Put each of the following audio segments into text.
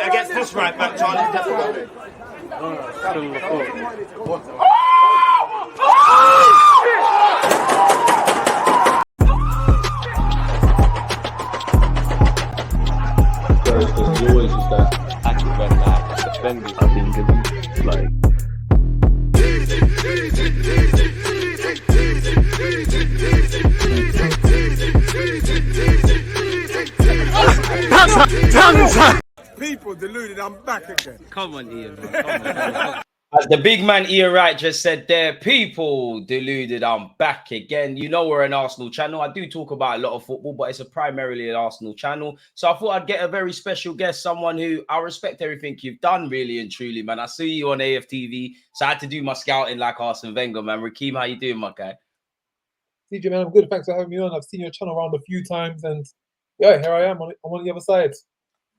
Against this right back, Charlie. You always use that active when defending. I think it's like. People deluded, I'm back again. Come on, Ian. As the big man Ian Wright just said there, people deluded, I'm back again. You know we're an Arsenal channel. I do talk about a lot of football, but it's primarily an Arsenal channel. So I thought I'd get a very special guest, someone who I respect everything you've done, really and truly, man. I see you on AFTV, so I had to do my scouting like Arsene Wenger, man. Rakeem, how you doing, my guy? CJ, man, I'm good. Thanks for having me on. I've seen your channel around a few times, and yeah, here I am on the other side.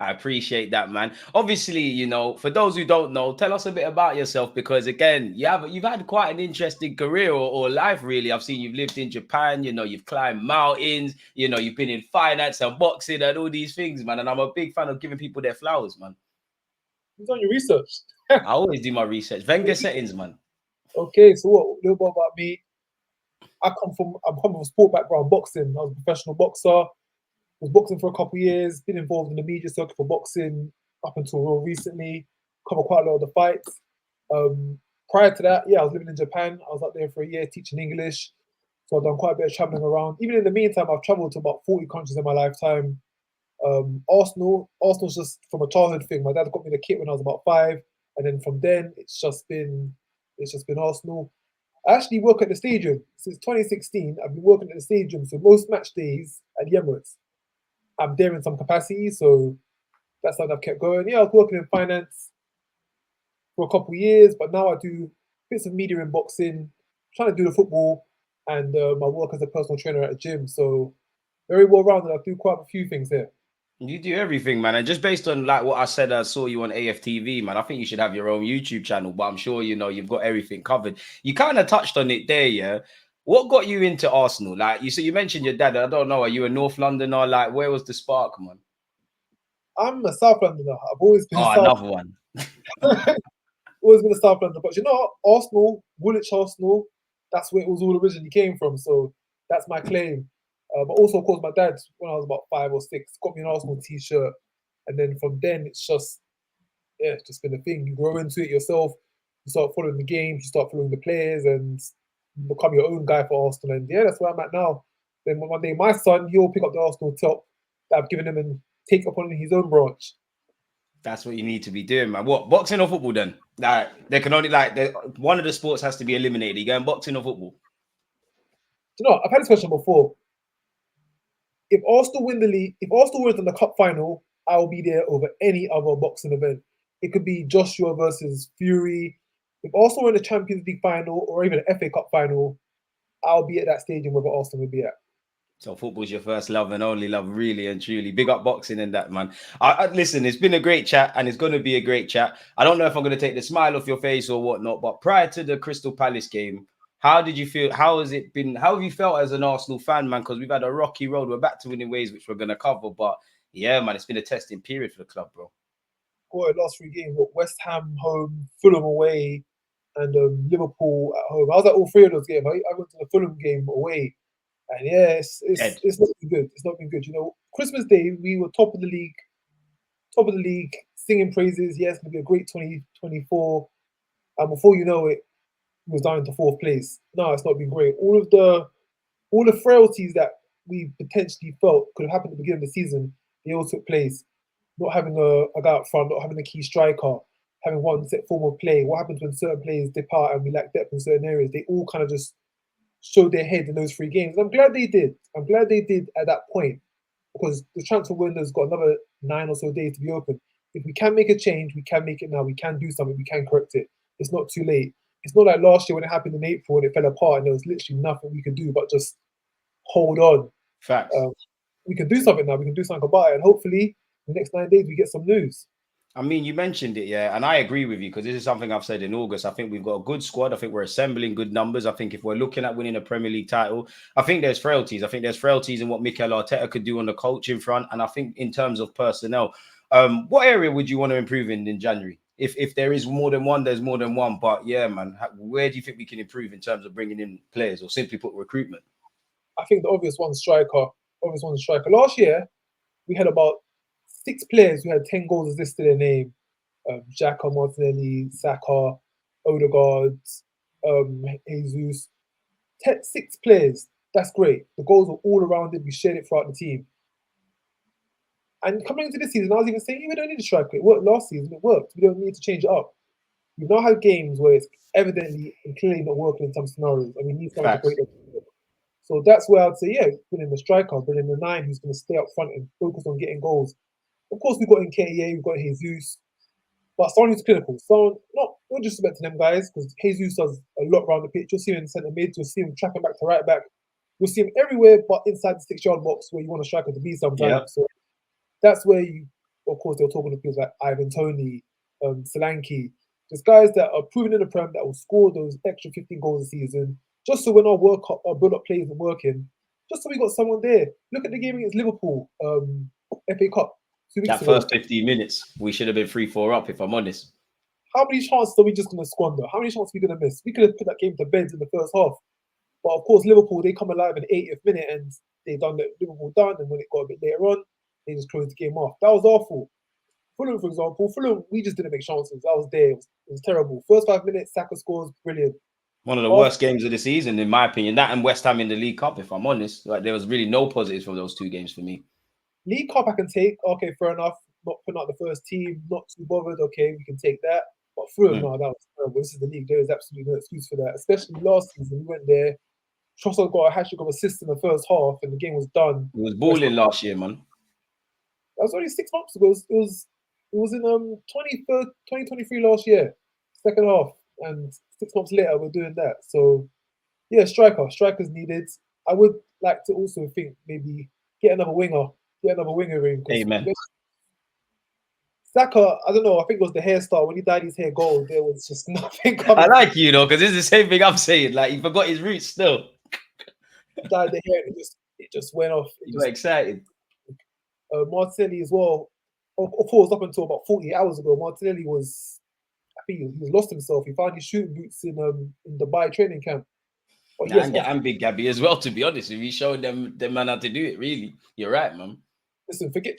I appreciate that, man. Obviously, you know, for those who don't know, tell us a bit about yourself, because again, you've had quite an interesting career or life, really. I've seen you've lived in Japan, you know, you've climbed mountains, you know, you've been in finance and boxing and all these things, man. And I'm a big fan of giving people their flowers, man. Who's on your research? I always do my research. Wenger settings, man. Okay, so what? A little bit about me. I'm from a sport background, boxing. I was a professional boxer. Was boxing for a couple of years, been involved in the media circuit for boxing up until real recently, covered quite a lot of the fights. Prior to that, yeah, I was living in Japan. I was out there for a year teaching English. So I've done quite a bit of traveling around. Even in the meantime, I've traveled to about 40 countries in my lifetime. Arsenal's just from a childhood thing. My dad got me the kit when I was about 5. And then from then, it's just been Arsenal. I actually work at the stadium. Since 2016, I've been working at the stadium. So most match days at the Emirates, I'm there in some capacity, so that's how I've kept going. Yeah, I was working in finance for a couple of years, but now I do bits of media in boxing, trying to do the football, and my work as a personal trainer at a gym. So very well rounded. I do quite a few things here. You do everything, man. And just based on like what I said, I saw you on AFTV, man. I think you should have your own YouTube channel, but I'm sure, you know, you've got everything covered. You kind of touched on it there, yeah? What got you into Arsenal? Like you mentioned your dad. I don't know. Are you a North Londoner? Like, where was the spark, man? I'm a South Londoner. I've always been. Another one. Always been a South Londoner, but you know, Arsenal, Woolwich Arsenal. That's where it was all originally came from. So that's my claim. But also, of course, my dad, when I was about 5 or 6, got me an Arsenal T-shirt, and then from then it's just been a thing. You grow into it yourself. You start following the games. You start following the players, and become your own guy for Arsenal. And yeah, that's where I'm at now. Then one day my son, he'll pick up the Arsenal top that I've given him and take upon his own branch. That's what you need to be doing, man. What, boxing or football then? Like, they can only one of the sports has to be eliminated. You going boxing or football? You know, I've had this question before. If Arsenal win the league, if Arsenal wins in the cup final, I will be there over any other boxing event. It could be Joshua versus Fury. If Arsenal win the Champions League final or even an FA Cup final, I'll be at that stadium where Arsenal will be at. So football's your first love and only love, really and truly. Big up boxing and that, man. Listen, it's been a great chat and it's going to be a great chat. I don't know if I'm going to take the smile off your face or whatnot, but prior to the Crystal Palace game, how did you feel? How has it been? How have you felt as an Arsenal fan, man? Because we've had a rocky road. We're back to winning ways, which we're going to cover. But yeah, man, it's been a testing period for the club, bro. Boy, last 3 games, West Ham home, Fulham away, and Liverpool at home. I was at all 3 of those games. I went to the Fulham game away. And yeah, it's not been good. It's not been good. You know, Christmas Day, we were top of the league, singing praises. Yeah, it's going to be a great 2024. And before you know it, we was down to 4th place. No, it's not been great. All the frailties that we potentially felt could have happened at the beginning of the season, they all took place. Not having a guy up front, not having a key striker, having one set form of play. What happens when certain players depart and we lack depth in certain areas? They all kind of just showed their head in those 3 games. I'm glad they did. I'm glad they did at that point, because the transfer window's got another 9 or so days to be open. If we can make a change, we can make it now. We can do something. We can correct it. It's not too late. It's not like last year when it happened in April and it fell apart and there was literally nothing we could do but just hold on. Facts. We can do something now. We can do something about it. And hopefully, in the next 9 days, we get some news. I mean, you mentioned it, yeah, and I agree with you because this is something I've said in August. I think we've got a good squad. I think we're assembling good numbers. I think if we're looking at winning a Premier League title, I think there's frailties. I think there's frailties in what Mikel Arteta could do on the coaching front, and I think in terms of personnel, what area would you want to improve in January? If there is more than one, there's more than one. But yeah, man, where do you think we can improve in terms of bringing in players, or simply put, recruitment? I think the obvious one's striker. Obvious one's striker. Last year, we had about 6 players who had 10 goals listed in their name. Xhaka, Martinelli, Saka, Odegaard, Jesus. 6 players. That's great. The goals were all around it. We shared it throughout the team. And coming into this season, I was even saying, we don't need a striker. It worked last season. It worked. We don't need to change it up. We've now had games where it's evidently and clearly not working in some scenarios, and we need someone to break them. So that's where I'd say, yeah, bring in the striker, bring in the 9 who's going to stay up front and focus on getting goals. Of course, we've got Nketiah, we've got Jesus, but someone who's clinical. Someone, not disrespect to them guys, because Jesus does a lot around the pitch. You'll see him in centre mid, you'll see him tracking back to right back. You'll see him everywhere but inside the 6-yard box where you want a striker to be sometimes. Yeah. So that's where you, of course, they're talking to people like Ivan Toney, Solanke. There's guys that are proven in the Prem that will score those extra 15 goals a season, just so when our build-up play isn't working, just so we got someone there. Look at the game against Liverpool, FA Cup. 2 weeks that ago. First 15 minutes, we should have been 3-4 up, if I'm honest. How many chances are we just going to squander? How many chances are we going to miss? We could have put that game to bed in the first half. But of course, Liverpool, they come alive in the 80th minute and they done the Liverpool done. And when it got a bit later on, they just closed the game off. That was awful. Fulham, for example, we just didn't make chances. I was there. It was terrible. First 5 minutes, Saka scores, brilliant. One of the worst games of the season, in my opinion. That and West Ham in the League Cup, if I'm honest. Like, there was really no positives from those 2 games for me. League Cup, I can take. Okay, fair enough. Not putting out the first team, not too bothered. Okay, we can take that. But Fulham, no, that was terrible. This is the league. There is absolutely no excuse for that. Especially last season, we went there. Trossard got a hat-trick of assists in the first half, and the game was done. It was balling last year, man. That was only 6 months ago. It was in 2023 last year, second half, and 6 months later we're doing that. So yeah, strikers needed. I would like to also think maybe get another winger in. Amen. Saka, I don't know. I think it was the hairstyle. When he dyed his hair gold, there was just nothing coming. I like you know, because it's the same thing I'm saying. Like, he forgot his roots still. He dyed the hair, and it just went off. You got excited. Martinelli as well. Of course, up until about 48 hours ago, Martinelli was, I think he lost himself. He found his shooting boots in Dubai training camp. And Big Gabby as well, to be honest. If he's showing them man how to do it, really. You're right, man. Listen, forget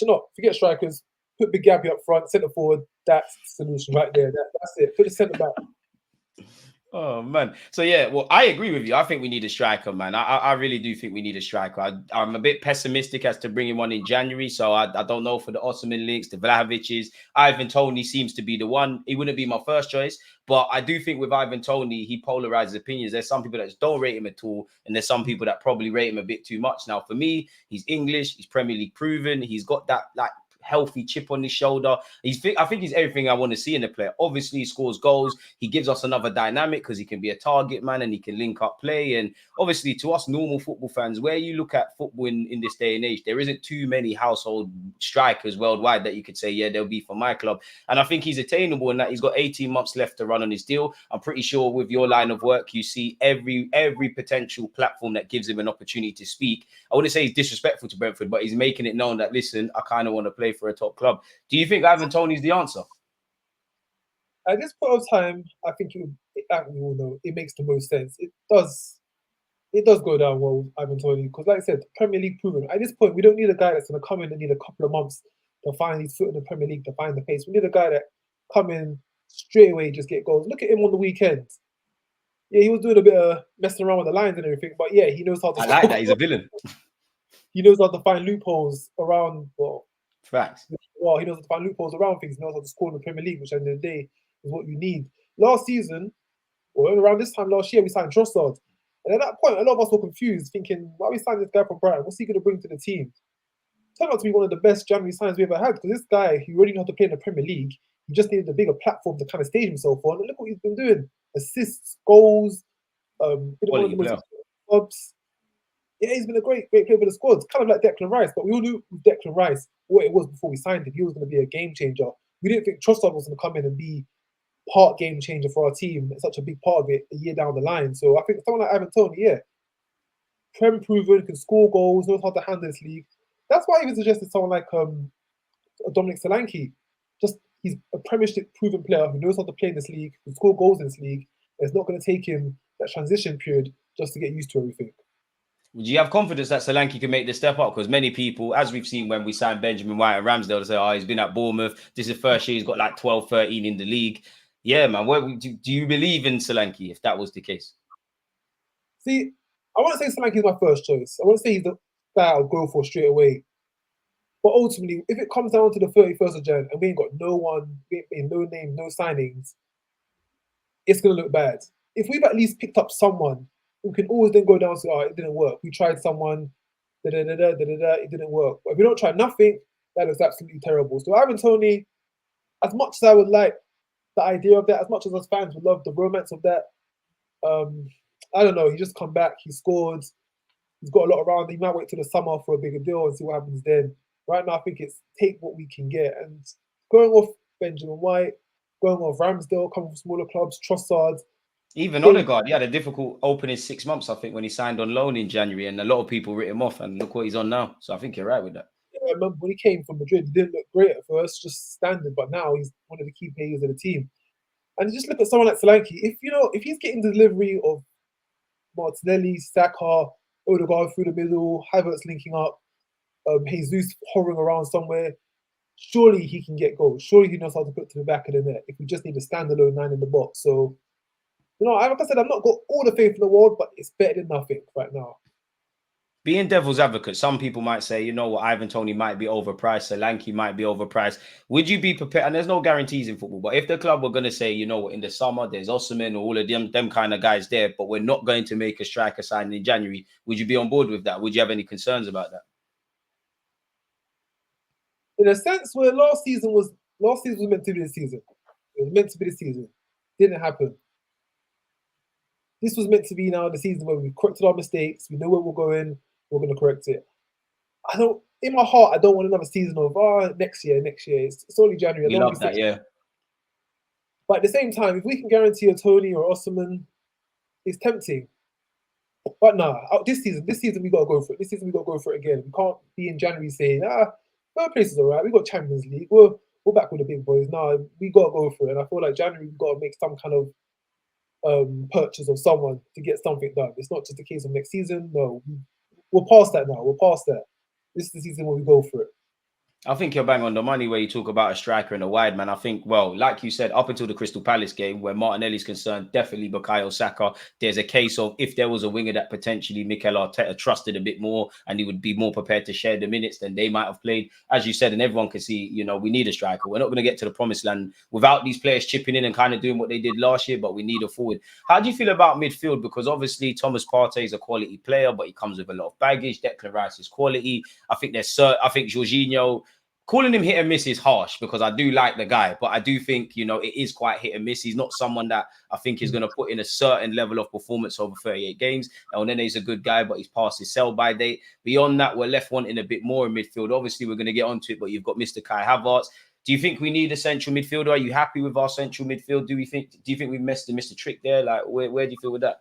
strikers. Put Big Gabby up front, centre forward. That's the solution right there. That's it. Put the centre back. Oh, man. So, yeah, well, I agree with you. I think we need a striker, man. I really do think we need a striker. I'm a bit pessimistic as to bringing one in January. So, I don't know for the Ottoman links, the Vlahovic's. Ivan Toney seems to be the one. He wouldn't be my first choice. But I do think with Ivan Toney, he polarizes opinions. There's some people that just don't rate him at all. And there's some people that probably rate him a bit too much. Now, for me, he's English. He's Premier League proven. He's got that, like, healthy chip on his shoulder. I think he's everything I want to see in a player. Obviously, he scores goals. He gives us another dynamic because he can be a target man and he can link up play. And obviously, to us normal football fans, where you look at football in this day and age, there isn't too many household strikers worldwide that you could say, yeah, they'll be for my club. And I think he's attainable in that he's got 18 months left to run on his deal. I'm pretty sure with your line of work, you see every potential platform that gives him an opportunity to speak. I wouldn't say he's disrespectful to Brentford, but he's making it known that, listen, I kind of want to play for a top club. Do you think Ivan Toney's the answer? At this point of time, I think we all know it makes the most sense. It does go down well with Ivan Toney because, like I said, Premier League proven. At this point, we don't need a guy that's going to come in and need a couple of months to find his foot in the Premier League, to find the pace. We need a guy that come in straight away, just get goals. Look at him on the weekend. Yeah, he was doing a bit of messing around with the lines and everything, but yeah, he knows how to. I like that. He's a villain. He knows how to find loopholes around. Facts. Well, he knows how to find loopholes around things. He knows how to score in the Premier League, which at the end of the day is what you need. Last season, or around this time last year, we signed Trossard. And at that point, a lot of us were confused, thinking, why are we signing this guy from Brighton? What's he going to bring to the team? Turned out to be one of the best January signs we ever had, because this guy, he already knew how to play in the Premier League. He just needed a bigger platform to kind of stage himself on. And look what he's been doing. Assists, goals, clubs. Yeah, he's been a great player for the squad. Kind of like Declan Rice, but we all knew with Declan Rice what it was before we signed him. He was going to be a game changer. we didn't think Trossard was going to come in and be part game changer for our team, such a big part of it a year down the line. So I think someone like Ivan Toney, yeah, Prem proven, can score goals, knows how to handle this league. That's why I even suggested someone like Dominic Solanke. Just he's a Premiership proven player who knows how to play in this league, who score goals in this league. It's not going to take him that transition period just to get used to everything. Would you have confidence that Solanke can make the step up? Because many people, as we've seen when we signed Benjamin White at Ramsdale, they say, oh, he's been at Bournemouth. This is the first year he's got like 12, 13 in the league. Yeah, man. Do you believe in Solanke if that was the case? See, I want to say Solanke is my first choice. I want to say he's the guy I'll go for straight away. But ultimately, if it comes down to the 31st of Jan and we ain't got no one, we ain't no names, no signings, it's going to look bad. If we've at least picked up someone, we can always then go down to, oh, it didn't work. We tried someone, it didn't work. But if we don't try nothing, that looks absolutely terrible. So Ivan Toney, as much as I would like the idea of that, as much as us fans would love the romance of that, I don't know. He just come back, he scored, he's got a lot around. He might wait till the summer for a bigger deal and see what happens then. Right now, I think it's take what we can get. And going off Benjamin White, going off Ramsdale, coming from smaller clubs, Trossard. Even Odegaard, he had a difficult opening 6 months, I think, when he signed on loan in January, and a lot of people writ him off, and look what he's on now. So I think you're right with that. Yeah, I remember when he came from Madrid, he didn't look great at first, just standard, but now he's one of the key players of the team. And just look at someone like Solanke. If he's getting delivery of Martinelli, Saka, Odegaard through the middle, Havertz linking up, Jesus hovering around somewhere, surely he can get goals. Surely he knows how to put to the back of the net if we just need a standalone 9 in the box. So, like I said, I've not got all the faith in the world, but it's better than nothing right now. Being devil's advocate, some people might say, you know what, Ivan Toney might be overpriced, Solanke might be overpriced. Would you be prepared? And there's no guarantees in football, but if the club were going to say, you know what, in the summer, there's Osimhen or all of them kind of guys there, but we're not going to make a striker signing in January, would you be on board with that? Would you have any concerns about that? In a sense, where last season was meant to be the season. It was meant to be the season. Didn't happen. This was meant to be now the season where we corrected our mistakes. We know where we're going. We're going to correct it. In my heart, I don't want another season of next year. It's only January. We love that, yeah. But at the same time, if we can guarantee a Toney or Osimhen, it's tempting. But this season we got to go for it. This season we got to go for it again. We can't be in January saying, third place is all right. We got Champions League. We're back with the big boys. We got to go for it. And I feel like January we've got to make some kind of purchase of someone to get something done. It's not just a case of next season. No, we're past that now. We're past that. This is the season where we go for it. I think you're bang on the money where you talk about a striker and a wide man. I think, well, like you said, up until the Crystal Palace game, where Martinelli's concerned, definitely Bukayo Saka. There's a case of if there was a winger that potentially Mikel Arteta trusted a bit more and he would be more prepared to share the minutes, then they might have played. As you said, and everyone can see, we need a striker. We're not going to get to the promised land without these players chipping in and kind of doing what they did last year, but we need a forward. How do you feel about midfield? Because obviously Thomas Partey is a quality player, but he comes with a lot of baggage. Declan Rice is quality. I think Jorginho, calling him hit and miss is harsh because I do like the guy, but I do think, it is quite hit and miss. He's not someone that I think is going to put in a certain level of performance over 38 games. El Nene's a good guy, but he's past his sell-by date. Beyond that, we're left wanting a bit more in midfield. Obviously, we're going to get onto it, but you've got Mr. Kai Havertz. Do you think we need a central midfielder? Are you happy with our central midfield? Do you think we've missed a trick there? Like, where do you feel with that?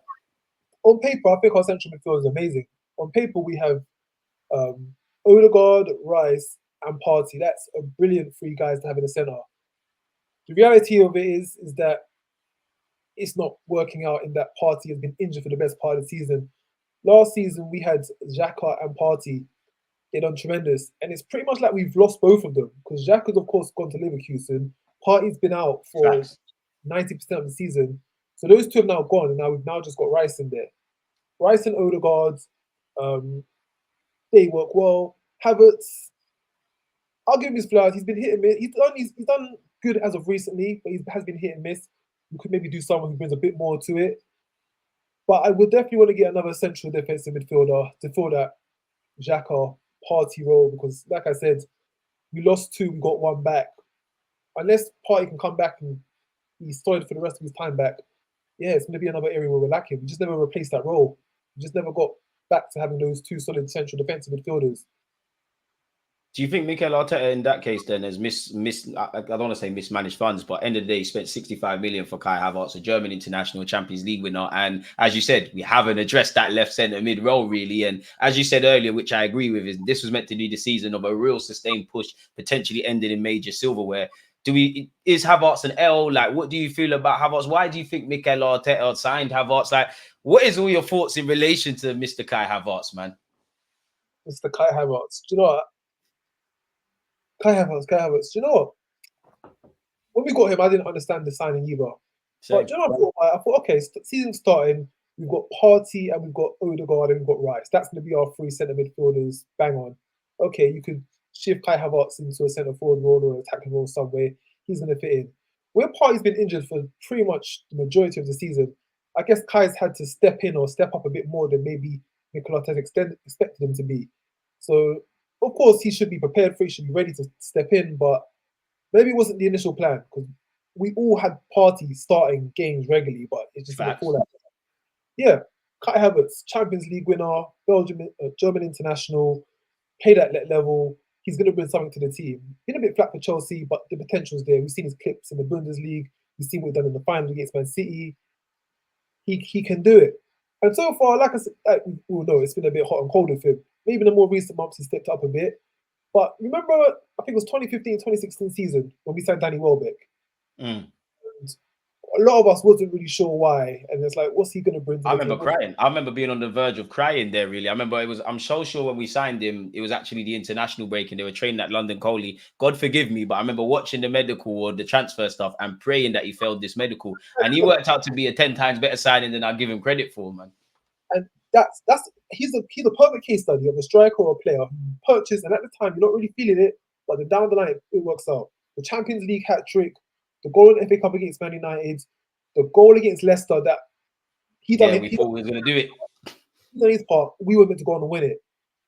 On paper, I think our central midfield is amazing. On paper, we have Odegaard, Rice, and Partey. That's a brilliant 3 guys to have in the centre. The reality of it is that it's not working out in that Partey has been injured for the best part of the season. Last season, we had Xhaka and Partey. They've done tremendous. And it's pretty much like we've lost both of them because Xhaka's, of course, gone to Leverkusen. Partey's been out for 90% of the season. So those 2 have now gone, and now we've just got Rice in there. Rice and Odegaard, they work well. Havertz, I'll give him his flowers. He's been hit and miss. He's done good as of recently, but he has been hit and miss. We could maybe do someone who brings a bit more to it. But I would definitely want to get another central defensive midfielder to fill that Xhaka Partey role because, like I said, we lost 2, we got 1 back. Unless Partey can come back and be solid for the rest of his time back, it's going to be another area where we're lacking. We just never replaced that role. We just never got back to having those 2 solid central defensive midfielders. Do you think Mikel Arteta in that case then has I don't want to say mismanaged funds, but end of the day, he spent 65 million for Kai Havertz, a German international Champions League winner. And as you said, we haven't addressed that left centre mid role really. And as you said earlier, which I agree with, is this was meant to be the season of a real sustained push, potentially ending in major silverware. Is Havertz an L? Like, what do you feel about Havertz? Why do you think Mikel Arteta signed Havertz? Like, what is all your thoughts in relation to Mr. Kai Havertz, man? Mr. Kai Havertz. Do you know what? Kai Havertz. Do you know what? When we got him, I didn't understand the signing either. Same. But do you know what I thought? Okay, season starting, we've got Partey and we've got Odegaard and we've got Rice. That's going to be our three centre midfielders. Bang on. Okay, you could shift Kai Havertz into a centre forward role or an attacking role somewhere. He's going to fit in. When Partey's been injured for pretty much the majority of the season, I guess Kai's had to step in or step up a bit more than maybe Mikel Arteta expected him to be. So, of course, he should be prepared for it, he should be ready to step in, but maybe it wasn't the initial plan because we all had Partey starting games regularly, but it just didn't fall out. Yeah, Kai Havertz, Champions League winner, German international, played at that level. He's going to bring something to the team. Been a bit flat for Chelsea, but the potential's there. We've seen his clips in the Bundesliga. We've seen what he's done in the final against Man City. He can do it. And so far, like I said, we all know it's been a bit hot and cold with him. Maybe in the more recent months, he stepped up a bit. But remember, I think it was 2015, 2016 season when we signed Danny Welbeck. And a lot of us wasn't really sure why. And it's like, what's he going to bring to I remember crying. I remember being on the verge of crying there, really. I remember I'm so sure when we signed him, it was actually the international break and they were training at London Coley. God forgive me, but I remember watching the medical or the transfer stuff and praying that he failed this medical. And he worked out to be a 10 times better signing than I give him credit for, man. And he's a perfect case study of a striker or a player who purchased, and at the time you're not really feeling it, but then down the line it works out. The Champions League hat trick, the goal in the FA Cup against Man United, the goal against Leicester that he done. Yeah, we thought we were going to do it. He done his part. We were meant to go on and win it.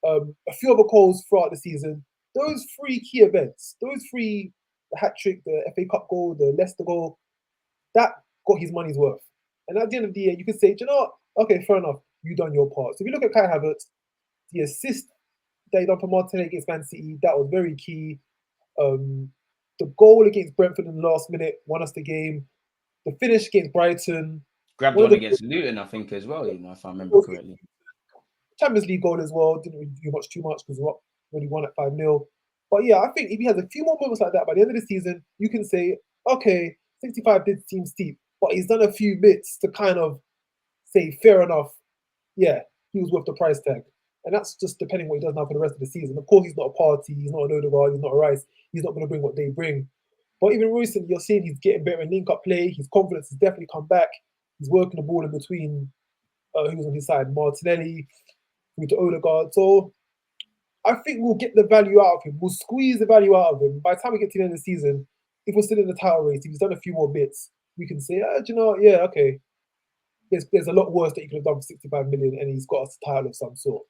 A few other goals throughout the season. Those three key events, the hat trick, the FA Cup goal, the Leicester goal, that got his money's worth. And at the end of the year, you can say, do you know what? Okay, fair enough. You done your part. So if you look at Kai Havertz, the assist that he done for Martinelli against Man City, that was very key. The goal against Brentford in the last minute won us the game. The finish against Brighton. Grabbed one against Luton, I think, as well, if I remember correctly. Champions League goal as well. Didn't really do too much because we already won at 5-0. But yeah, I think if he has a few more moments like that by the end of the season, you can say, okay, 65 did seem steep, but he's done a few bits to kind of say, fair enough, yeah, he was worth the price tag. And that's just depending what he does now for the rest of the season. Of course, he's not a Partey, he's not an Odegaard, he's not a Rice. He's not going to bring what they bring. But even recently, you're seeing he's getting better in link-up play. His confidence has definitely come back. He's working the ball in between who was on his side, Martinelli, through to Odegaard. So I think we'll get the value out of him. We'll squeeze the value out of him. By the time we get to the end of the season, if we're still in the title race, if he's done a few more bits, we can say, do you know, yeah, okay. There's a lot worse that you could have done for 65 million and he's got us a title of some sort.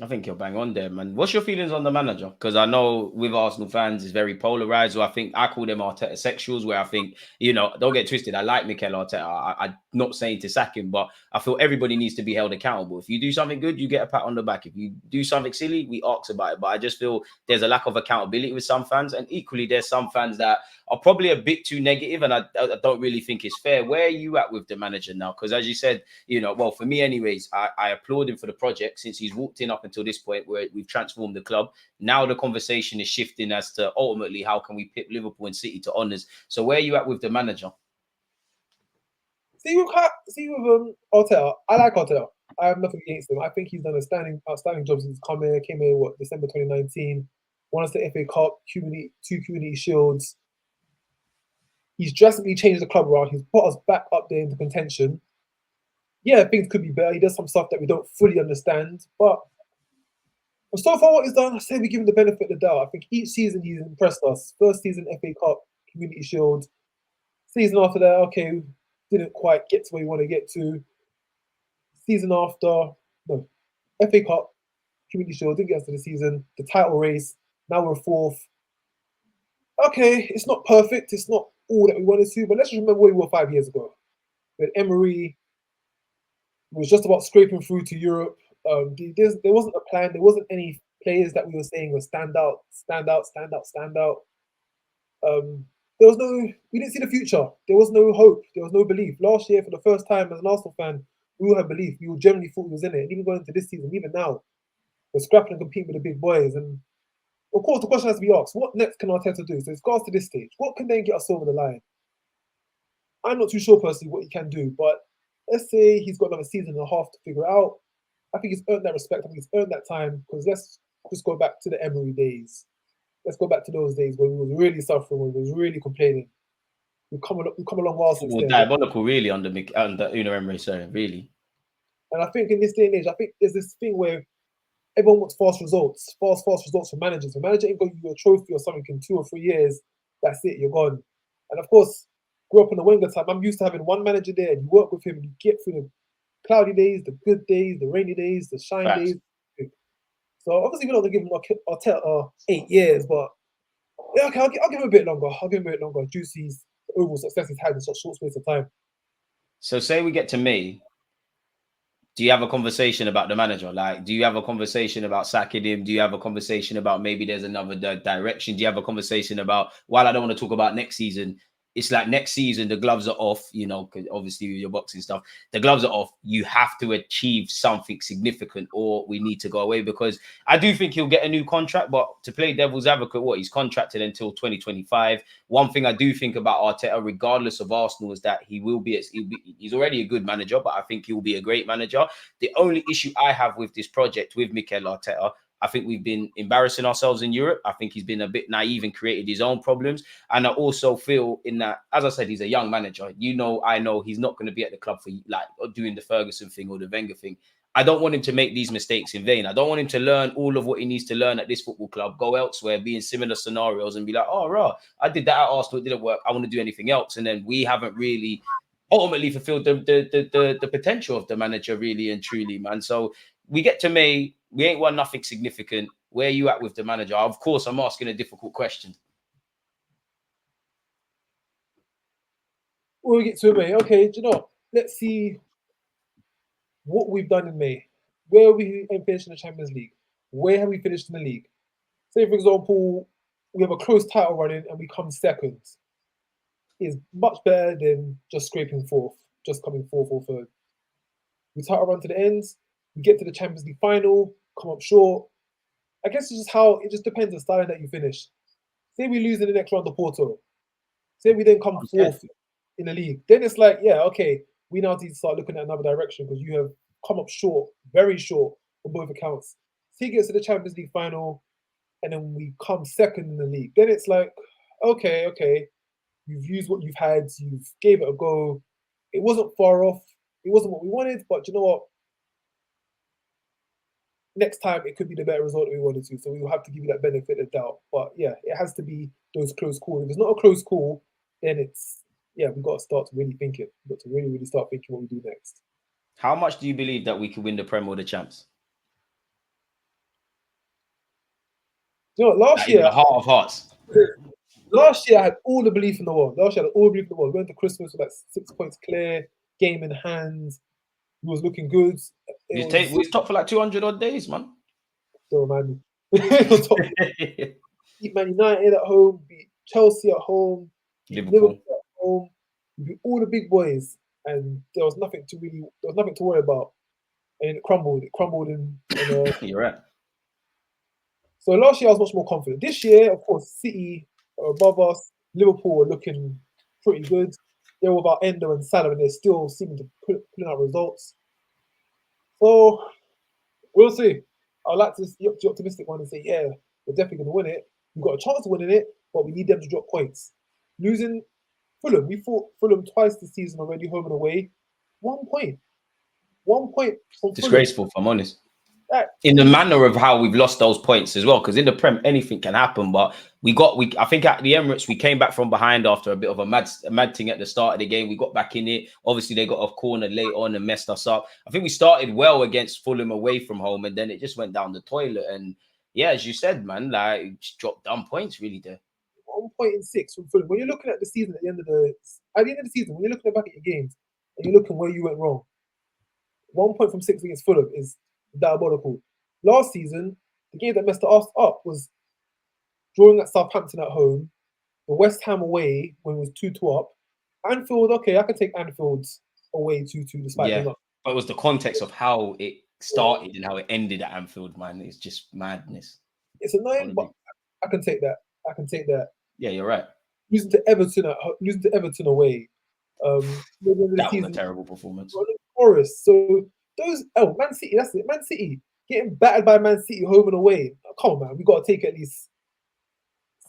I think you're bang on there, man. What's your feelings on the manager? Because I know with Arsenal fans, it's very polarized. So I think I call them Arteta sexuals, where I think, don't get twisted. I like Mikel Arteta. I'm not saying to sack him, but I feel everybody needs to be held accountable. If you do something good, you get a pat on the back. If you do something silly, we ask about it. But I just feel there's a lack of accountability with some fans. And equally, there's some fans that are probably a bit too negative, and I don't really think it's fair. Where are you at with the manager now? Because as you said, well, for me anyways, I applaud him for the project since he's walked in up until this point where we've transformed the club. Now the conversation is shifting as to ultimately how can we pip Liverpool and City to honours. So where are you at with the manager? See with Arteta, I like Arteta. I have nothing against him. I think he's done an outstanding job since he's come here. Came here, December 2019. Won us the FA Cup, 2 community shields. He's drastically changed the club around. He's put us back up there into contention. Yeah, things could be better. He does some stuff that we don't fully understand. But so far what he's done, I say we give him the benefit of the doubt. I think each season he's impressed us. First season, FA Cup, Community Shield. Season after that, okay, didn't quite get to where we want to get to. Season after, no, FA Cup, Community Shield, didn't get us to the season. The title race, now we're fourth. Okay, it's not perfect. It's not all that we wanted to, but let's just remember where we were 5 years ago. With Emery, it was just about scraping through to Europe. There wasn't a plan. There wasn't any players that we were saying were stand out. There was we didn't see the future. There was no hope. There was no belief. Last year, for the first time as an Arsenal fan, we all had belief. We all generally thought we was in it. And even going into this season, even now, we're scrapping and competing with the big boys. And of course, the question has to be asked, what next can Arteta do? So it's got to this stage. What can then get us over the line? I'm not too sure personally what he can do, but let's say he's got another season and a half to figure it out. I think he's earned that respect. I think he's earned that time, because let's just go back to the Emery days. Let's go back to those days when we was really suffering, when we was really complaining. We've come a long while since then. Diabolical, really, under Unai Emery, sorry, really. And I think in this day and age, I think there's this thing where everyone wants fast results for managers. If a manager ain't got you a trophy or something in 2 or 3 years, that's it, you're gone. And of course, grew up in the Wenger time. I'm used to having one manager there, and you work with him, and you get through the cloudy days, the good days, the rainy days, the shine days. So obviously we're not gonna give him Arteta 8 years, but yeah, okay, I'll give him a bit longer. Due to his overall success he's had in such a short space of time. So say we get to May, do you have a conversation about the manager? Like, do you have a conversation about sacking him? Do you have a conversation about maybe there's another direction? Do you have a conversation about, while I don't want to talk about next season, it's like next season, the gloves are off, you know, because obviously with your boxing stuff, the gloves are off. You have to achieve something significant, or we need to go away, because I do think he'll get a new contract. But to play devil's advocate, he's contracted until 2025. One thing I do think about Arteta, regardless of Arsenal, is that he's already a good manager, but I think he will be a great manager. The only issue I have with this project with Mikel Arteta, I think we've been embarrassing ourselves in Europe. I think he's been a bit naive and created his own problems. And I also feel in that, as I said, he's a young manager. I know he's not going to be at the club for like doing the Ferguson thing or the Wenger thing. I don't want him to make these mistakes in vain. I don't want him to learn all of what he needs to learn at this football club, go elsewhere, be in similar scenarios and be like, oh, right, I did that at Arsenal, it didn't work, I want to do anything else. And then we haven't really ultimately fulfilled the potential of the manager, really and truly, man. So we get to May, we ain't won nothing significant. Where are you at with the manager? Of course, I'm asking a difficult question. We'll get to May. Okay, do you know what? Let's see what we've done in May. Where are we finished in the Champions League? Where have we finished in the league? Say, for example, we have a close title running and we come second. Is much better than just scraping fourth, just coming fourth or third. We title run to the ends, we get to the Champions League final, come up short. I guess it's just it just depends on the style that you finish. Say we lose in the next round of Porto. Say we then come fourth in the league. Then it's like, yeah, okay, we now need to start looking at another direction, because you have come up short, very short on both accounts. Say he gets to the Champions League final, and then we come second in the league. Then it's like, okay, you've used what you've had, you've gave it a go. It wasn't far off. It wasn't what we wanted, but you know what? Next time it could be the better result that we wanted to. So we will have to give you that benefit of doubt. But yeah, it has to be those close calls. If it's not a close call, then we've got to start to really thinking. We've got to really, really start thinking what we do next. How much do you believe that we could win the Prem or the Champs? You know, last year, the heart of hearts. Last year I had all the belief in the world. We went to Christmas with like 6 points clear, game in hand. It was looking good. We was top for like 200 odd days, man. Don't remind me. Beat Man United at home, beat Chelsea at home, Liverpool at home. We beat all the big boys, and there was nothing to worry about. And it crumbled. You're right. So last year I was much more confident. This year, of course, City are above us. Liverpool are looking pretty good. They're without Endo and Salah, and they're still seeming to put out results. So we'll see. I'd like to be the optimistic one and say, yeah, we're definitely going to win it. We've got a chance of winning it, but we need them to drop points. Losing Fulham, we fought Fulham twice this season already, home and away. 1 point. 1 point from disgraceful, if I'm honest. That, in the manner of how we've lost those points as well, because in the Prem anything can happen. But I think at the Emirates we came back from behind after a bit of a mad thing at the start of the game. We got back in it. Obviously they got off corner late on and messed us up. I think we started well against Fulham away from home, and then it just went down the toilet. And yeah, as you said, man, like just dropped down points really there. 1 point in 6 from Fulham. When you're looking at the season at the end of the season, when you're looking back at your games and you're looking where you went wrong, 1 point from 6 against Fulham is diabolical. Last season, The game that messed us up was drawing at Southampton at home, the West Ham away when it was 2-2 up. Anfield, okay, I can take Anfield's away 2-2 despite being up. But it was the context of how it started and how it ended at Anfield, man. It's just madness. It's annoying, but I can take that. I can take that. Yeah, you're right. Losing to Everton away. That was a terrible performance. Forest. So those Man City, that's it. Man City getting battered by Man City home and away. Come on, man. We got to take at least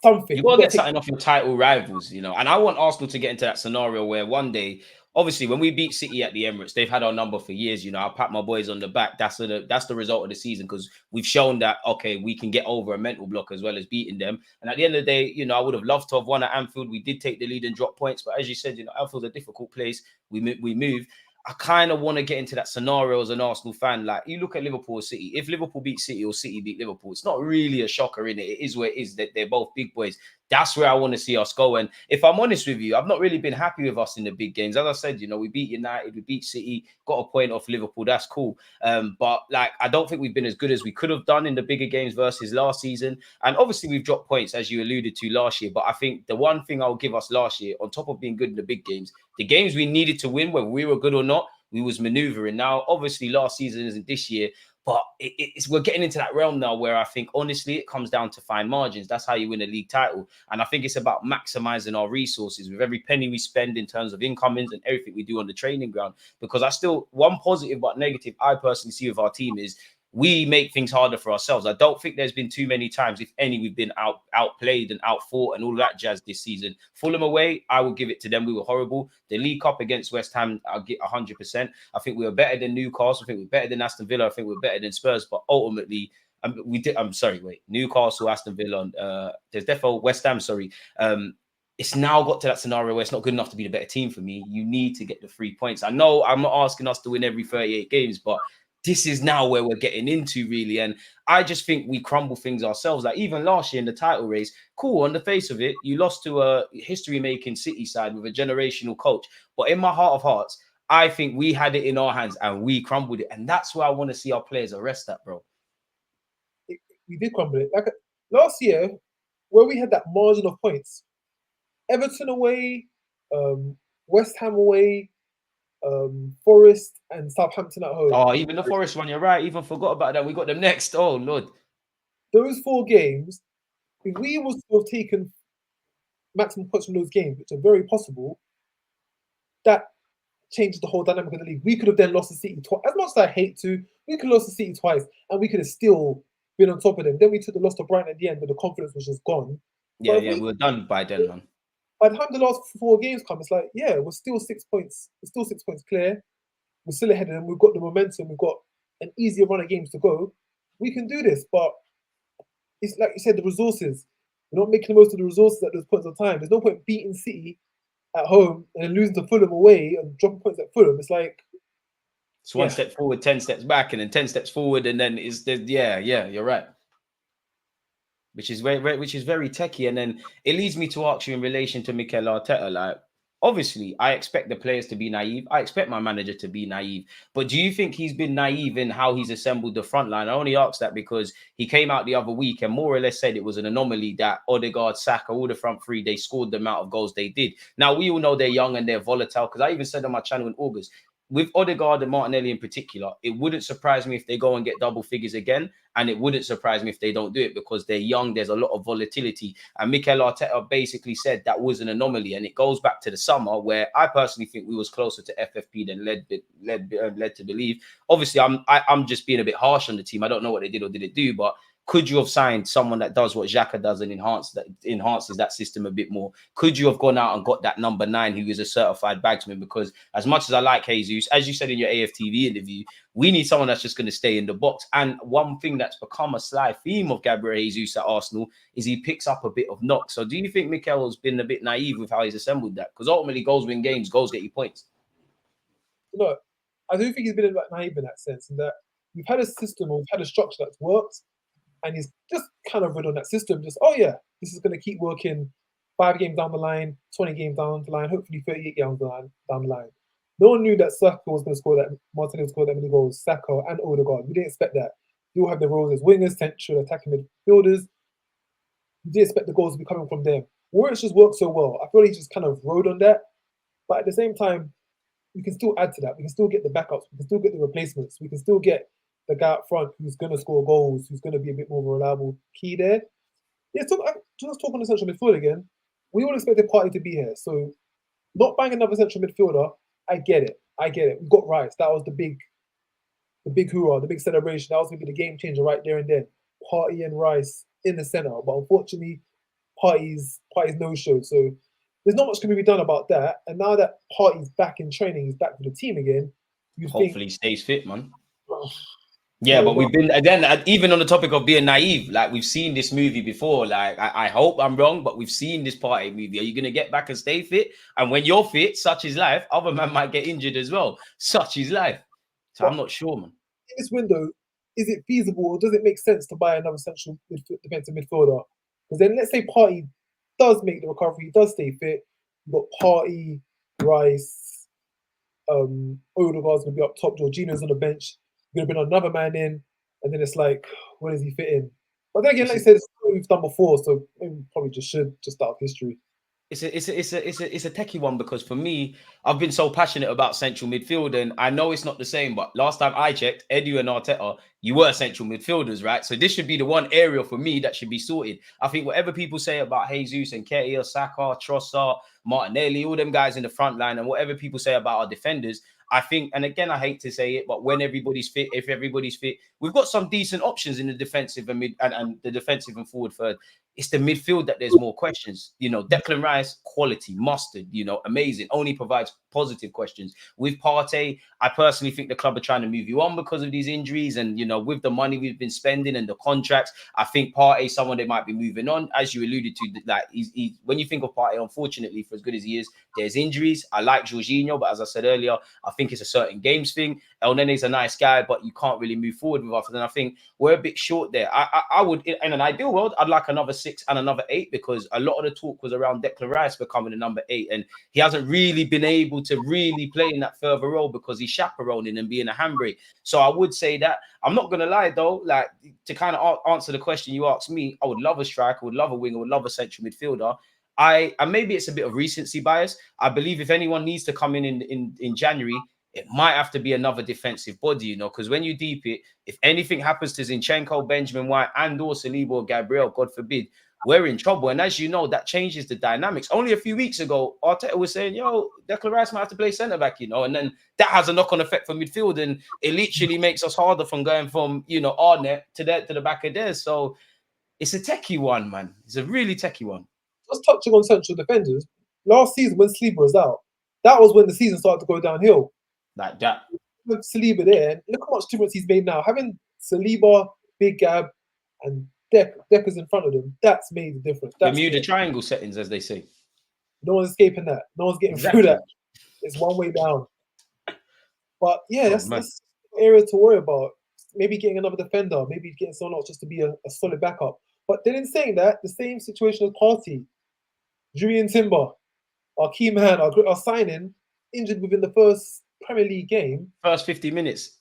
something. You got to get something off your title rivals, you know. And I want Arsenal to get into that scenario where one day, obviously, when we beat City at the Emirates, they've had our number for years. You know, I'll pat my boys on the back. That's the result of the season because we've shown that, okay, we can get over a mental block as well as beating them. And at the end of the day, you know, I would have loved to have won at Anfield. We did take the lead and drop points. But as you said, you know, Anfield's a difficult place. We move. I kind of want to get into that scenario as an Arsenal fan. Like, you look at Liverpool or City. If Liverpool beat City or City beat Liverpool, it's not really a shocker, innit? It is where it is that they're both big boys. That's where I want to see us go. And if I'm honest with you, I've not really been happy with us in the big games. As I said, you know, we beat United, we beat City, got a point off Liverpool. That's cool. But like, I don't think we've been as good as we could have done in the bigger games versus last season. And obviously we've dropped points, as you alluded to last year. But I think the one thing I'll give us last year, on top of being good in the big games, the games we needed to win, whether we were good or not, we was maneuvering. Now, obviously, last season isn't this year, but we're getting into that realm now where I think, honestly, it comes down to fine margins. That's how you win a league title. And I think it's about maximizing our resources with every penny we spend in terms of incomings and everything we do on the training ground. Because one positive but negative I personally see with our team is we make things harder for ourselves. I don't think there's been too many times, if any, we've been outplayed and outfought and all that jazz this season. Fulham away, I will give it to them. We were horrible. The League Cup against West Ham, I'll get 100%. I think we were better than Newcastle. I think we were better than Aston Villa. I think we were better than Spurs. But ultimately, Newcastle, Aston Villa, there's defo West Ham, it's now got to that scenario where it's not good enough to be the better team for me. You need to get the 3 points. I know I'm not asking us to win every 38 games, but this is now where we're getting into, really. And I just think we crumble things ourselves. Like even last year in the title race, cool, on the face of it, you lost to a history-making City side with a generational coach. But in my heart of hearts, I think we had it in our hands and we crumbled it. And that's where I want to see our players arrest that, bro. We did crumble it. Like last year, where we had that margin of points, Everton away, West Ham away, Forest and Southampton at home. Oh, even the Forest one, you're right. Even forgot about that. We got them next. Oh, Lord. Those 4 games, if we was to have taken maximum points from those games, which are very possible, that changes the whole dynamic of the league. We could have then lost to City twice. As much as I hate to, we could have lost to City twice and we could have still been on top of them. Then we took the loss to Brighton at the end, but the confidence was just gone. Yeah, we were done by then, man. By the time the last 4 games come, it's like, yeah, we're still 6 points. We're still 6 points clear. We're still ahead of them. We've got the momentum. We've got an easier run of games to go. We can do this, but it's like you said, the resources. We're not making the most of the resources at those points of time. There's no point beating City at home and losing to Fulham away and dropping points at Fulham. It's like it's one step forward, 10 steps back, and then 10 steps forward, and then you're right. Which is very techie. And then it leads me to ask you in relation to Mikel Arteta, like, obviously, I expect the players to be naive. I expect my manager to be naive. But do you think he's been naive in how he's assembled the front line? I only ask that because he came out the other week and more or less said it was an anomaly that Odegaard, Saka, all the front three, they scored the amount of goals they did. Now, we all know they're young and they're volatile because I even said on my channel in August, with Odegaard and Martinelli in particular, it wouldn't surprise me if they go and get double figures again. And it wouldn't surprise me if they don't do it because they're young. There's a lot of volatility. And Mikel Arteta basically said that was an anomaly. And it goes back to the summer where I personally think we was closer to FFP than led to believe. Obviously, I'm just being a bit harsh on the team. I don't know what they did or didn't do, but could you have signed someone that does what Xhaka does and enhances that system a bit more? Could you have gone out and got that number 9 who is a certified bagsman? Because as much as I like Jesus, as you said in your AFTV interview, we need someone that's just going to stay in the box. And one thing that's become a sly theme of Gabriel Jesus at Arsenal is he picks up a bit of knocks. So do you think Mikel's been a bit naive with how he's assembled that? Because ultimately goals win games, goals get you points. No, I do think he's been a bit naive in that sense, in that we've had a system or we've had a structure that's worked. And he's just kind of rid on that system. Just, oh yeah, this is going to keep working 5 games down the line, 20 games down the line, hopefully 38 games down the line. No one knew that Saka was going to score that, Martinez scored that many goals, Saka and Odegaard. We didn't expect that. They all have their roles as wingers, central, attacking midfielders. You did expect the goals to be coming from them. Warwick's just worked so well. I feel like he just kind of rode on that. But at the same time, we can still add to that. We can still get the backups. We can still get the replacements. We can still get the guy up front who's going to score goals, who's going to be a bit more of a reliable key there. Yeah, so just talking to central midfield again, we all expected Partey to be here. So not buying another central midfielder, I get it. We got Rice. That was the big hoorah, the big celebration. That was going to be the game changer right there and then. Partey and Rice in the centre. But unfortunately, Partey's no-show. So there's not much can be done about that. And now that Partey's back in training, he's back with the team again. Hopefully he stays fit, man. Yeah, but we've been, again, even on the topic of being naive, like we've seen this movie before. Like, I hope I'm wrong, but we've seen this Partey movie. Are you going to get back and stay fit? And when you're fit, such is life, other man might get injured as well. Such is life. So I'm not sure, man. In this window, is it feasible or does it make sense to buy another central defensive midfielder? Because then let's say Partey does make the recovery, does stay fit. You've got Partey, Rice, Odegaard's going to be up top, Jorginho's on the bench. You're going to bring another man in, and then it's like, where does he fit in? But then again, like I said, it's what we've done before, so maybe we probably just should just start history. It's a techie one because for me, I've been so passionate about central midfield, and I know it's not the same. But last time I checked, Edu and Arteta, you were central midfielders, right? So this should be the one area for me that should be sorted. I think whatever people say about Jesus and Ketia, Saka, Trossard, Martinelli, all them guys in the front line, and whatever people say about our defenders, I think, and again, I hate to say it, but when everybody's fit, if everybody's fit, we've got some decent options in the defensive and mid and the defensive and forward third. It's the midfield that there's more questions. You know, Declan Rice, quality, mustard, you know, amazing. Only provides positive questions. With Partey, I personally think the club are trying to move you on because of these injuries. And, you know, with the money we've been spending and the contracts, I think Partey is someone they might be moving on. As you alluded to, like when you think of Partey, unfortunately, for as good as he is, there's injuries. I like Jorginho, but as I said earlier, I think it's a certain games thing. El Nene's a nice guy, but you can't really move forward with us. And I think we're a bit short there. I would, in an ideal world, I'd like another 6 and another 8 because a lot of the talk was around Declan Rice becoming the number 8, and he hasn't really been able to really play in that further role because he's chaperoning and being a handbrake. So I would say that. I'm not gonna lie though, like to kind of answer the question you asked me, I would love a striker, I would love a winger, I would love a central midfielder. And maybe it's a bit of recency bias. I believe if anyone needs to come in January, it might have to be another defensive body, you know, because when you deep it, if anything happens to Zinchenko, Benjamin White, and or Saliba or Gabriel, God forbid, we're in trouble. And as you know, that changes the dynamics. Only a few weeks ago, Arteta was saying, yo, Declan Rice might have to play centre-back, you know, and then that has a knock-on effect for midfield, and it literally makes us harder from going from, you know, our net to the back of theirs. So it's a techie one, man. It's a really techie one. Just touching on central defenders, last season when Saliba was out, that was when the season started to go downhill. Like that. With Saliba there, look how much difference he's made now. Having Saliba, Big Gab, and Decker's in front of them, that's made the difference. Bermuda triangle settings, as they say. No one's escaping that. No one's getting through that. It's one way down. But yeah, that's an area to worry about. Maybe getting another defender, maybe getting someone else just to be a solid backup. But then in saying that, the same situation as Partey, Julian Timber, our key man, our signing, injured within the first Premier League game. First 50 minutes.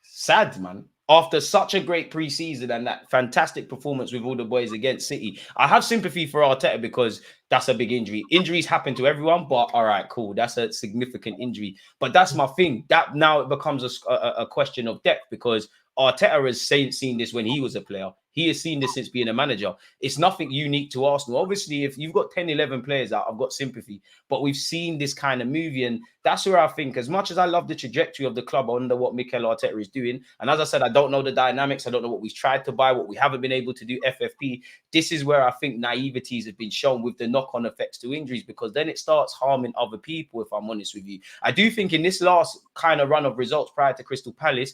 Sad, man. After such a great pre-season and that fantastic performance with all the boys against City, I have sympathy for Arteta because that's a big injury. Injuries happen to everyone, but all right, cool. That's a significant injury. But that's my thing. That now it becomes a question of depth because Arteta has seen this when he was a player. He has seen this since being a manager. It's nothing unique to Arsenal. Obviously, if you've got 10, 11 players out, I've got sympathy. But we've seen this kind of movie. And that's where I think, as much as I love the trajectory of the club under what Mikel Arteta is doing, and as I said, I don't know the dynamics. I don't know what we've tried to buy, what we haven't been able to do, FFP. This is where I think naiveties have been shown with the knock-on effects to injuries, because then it starts harming other people, if I'm honest with you. I do think in this last kind of run of results prior to Crystal Palace,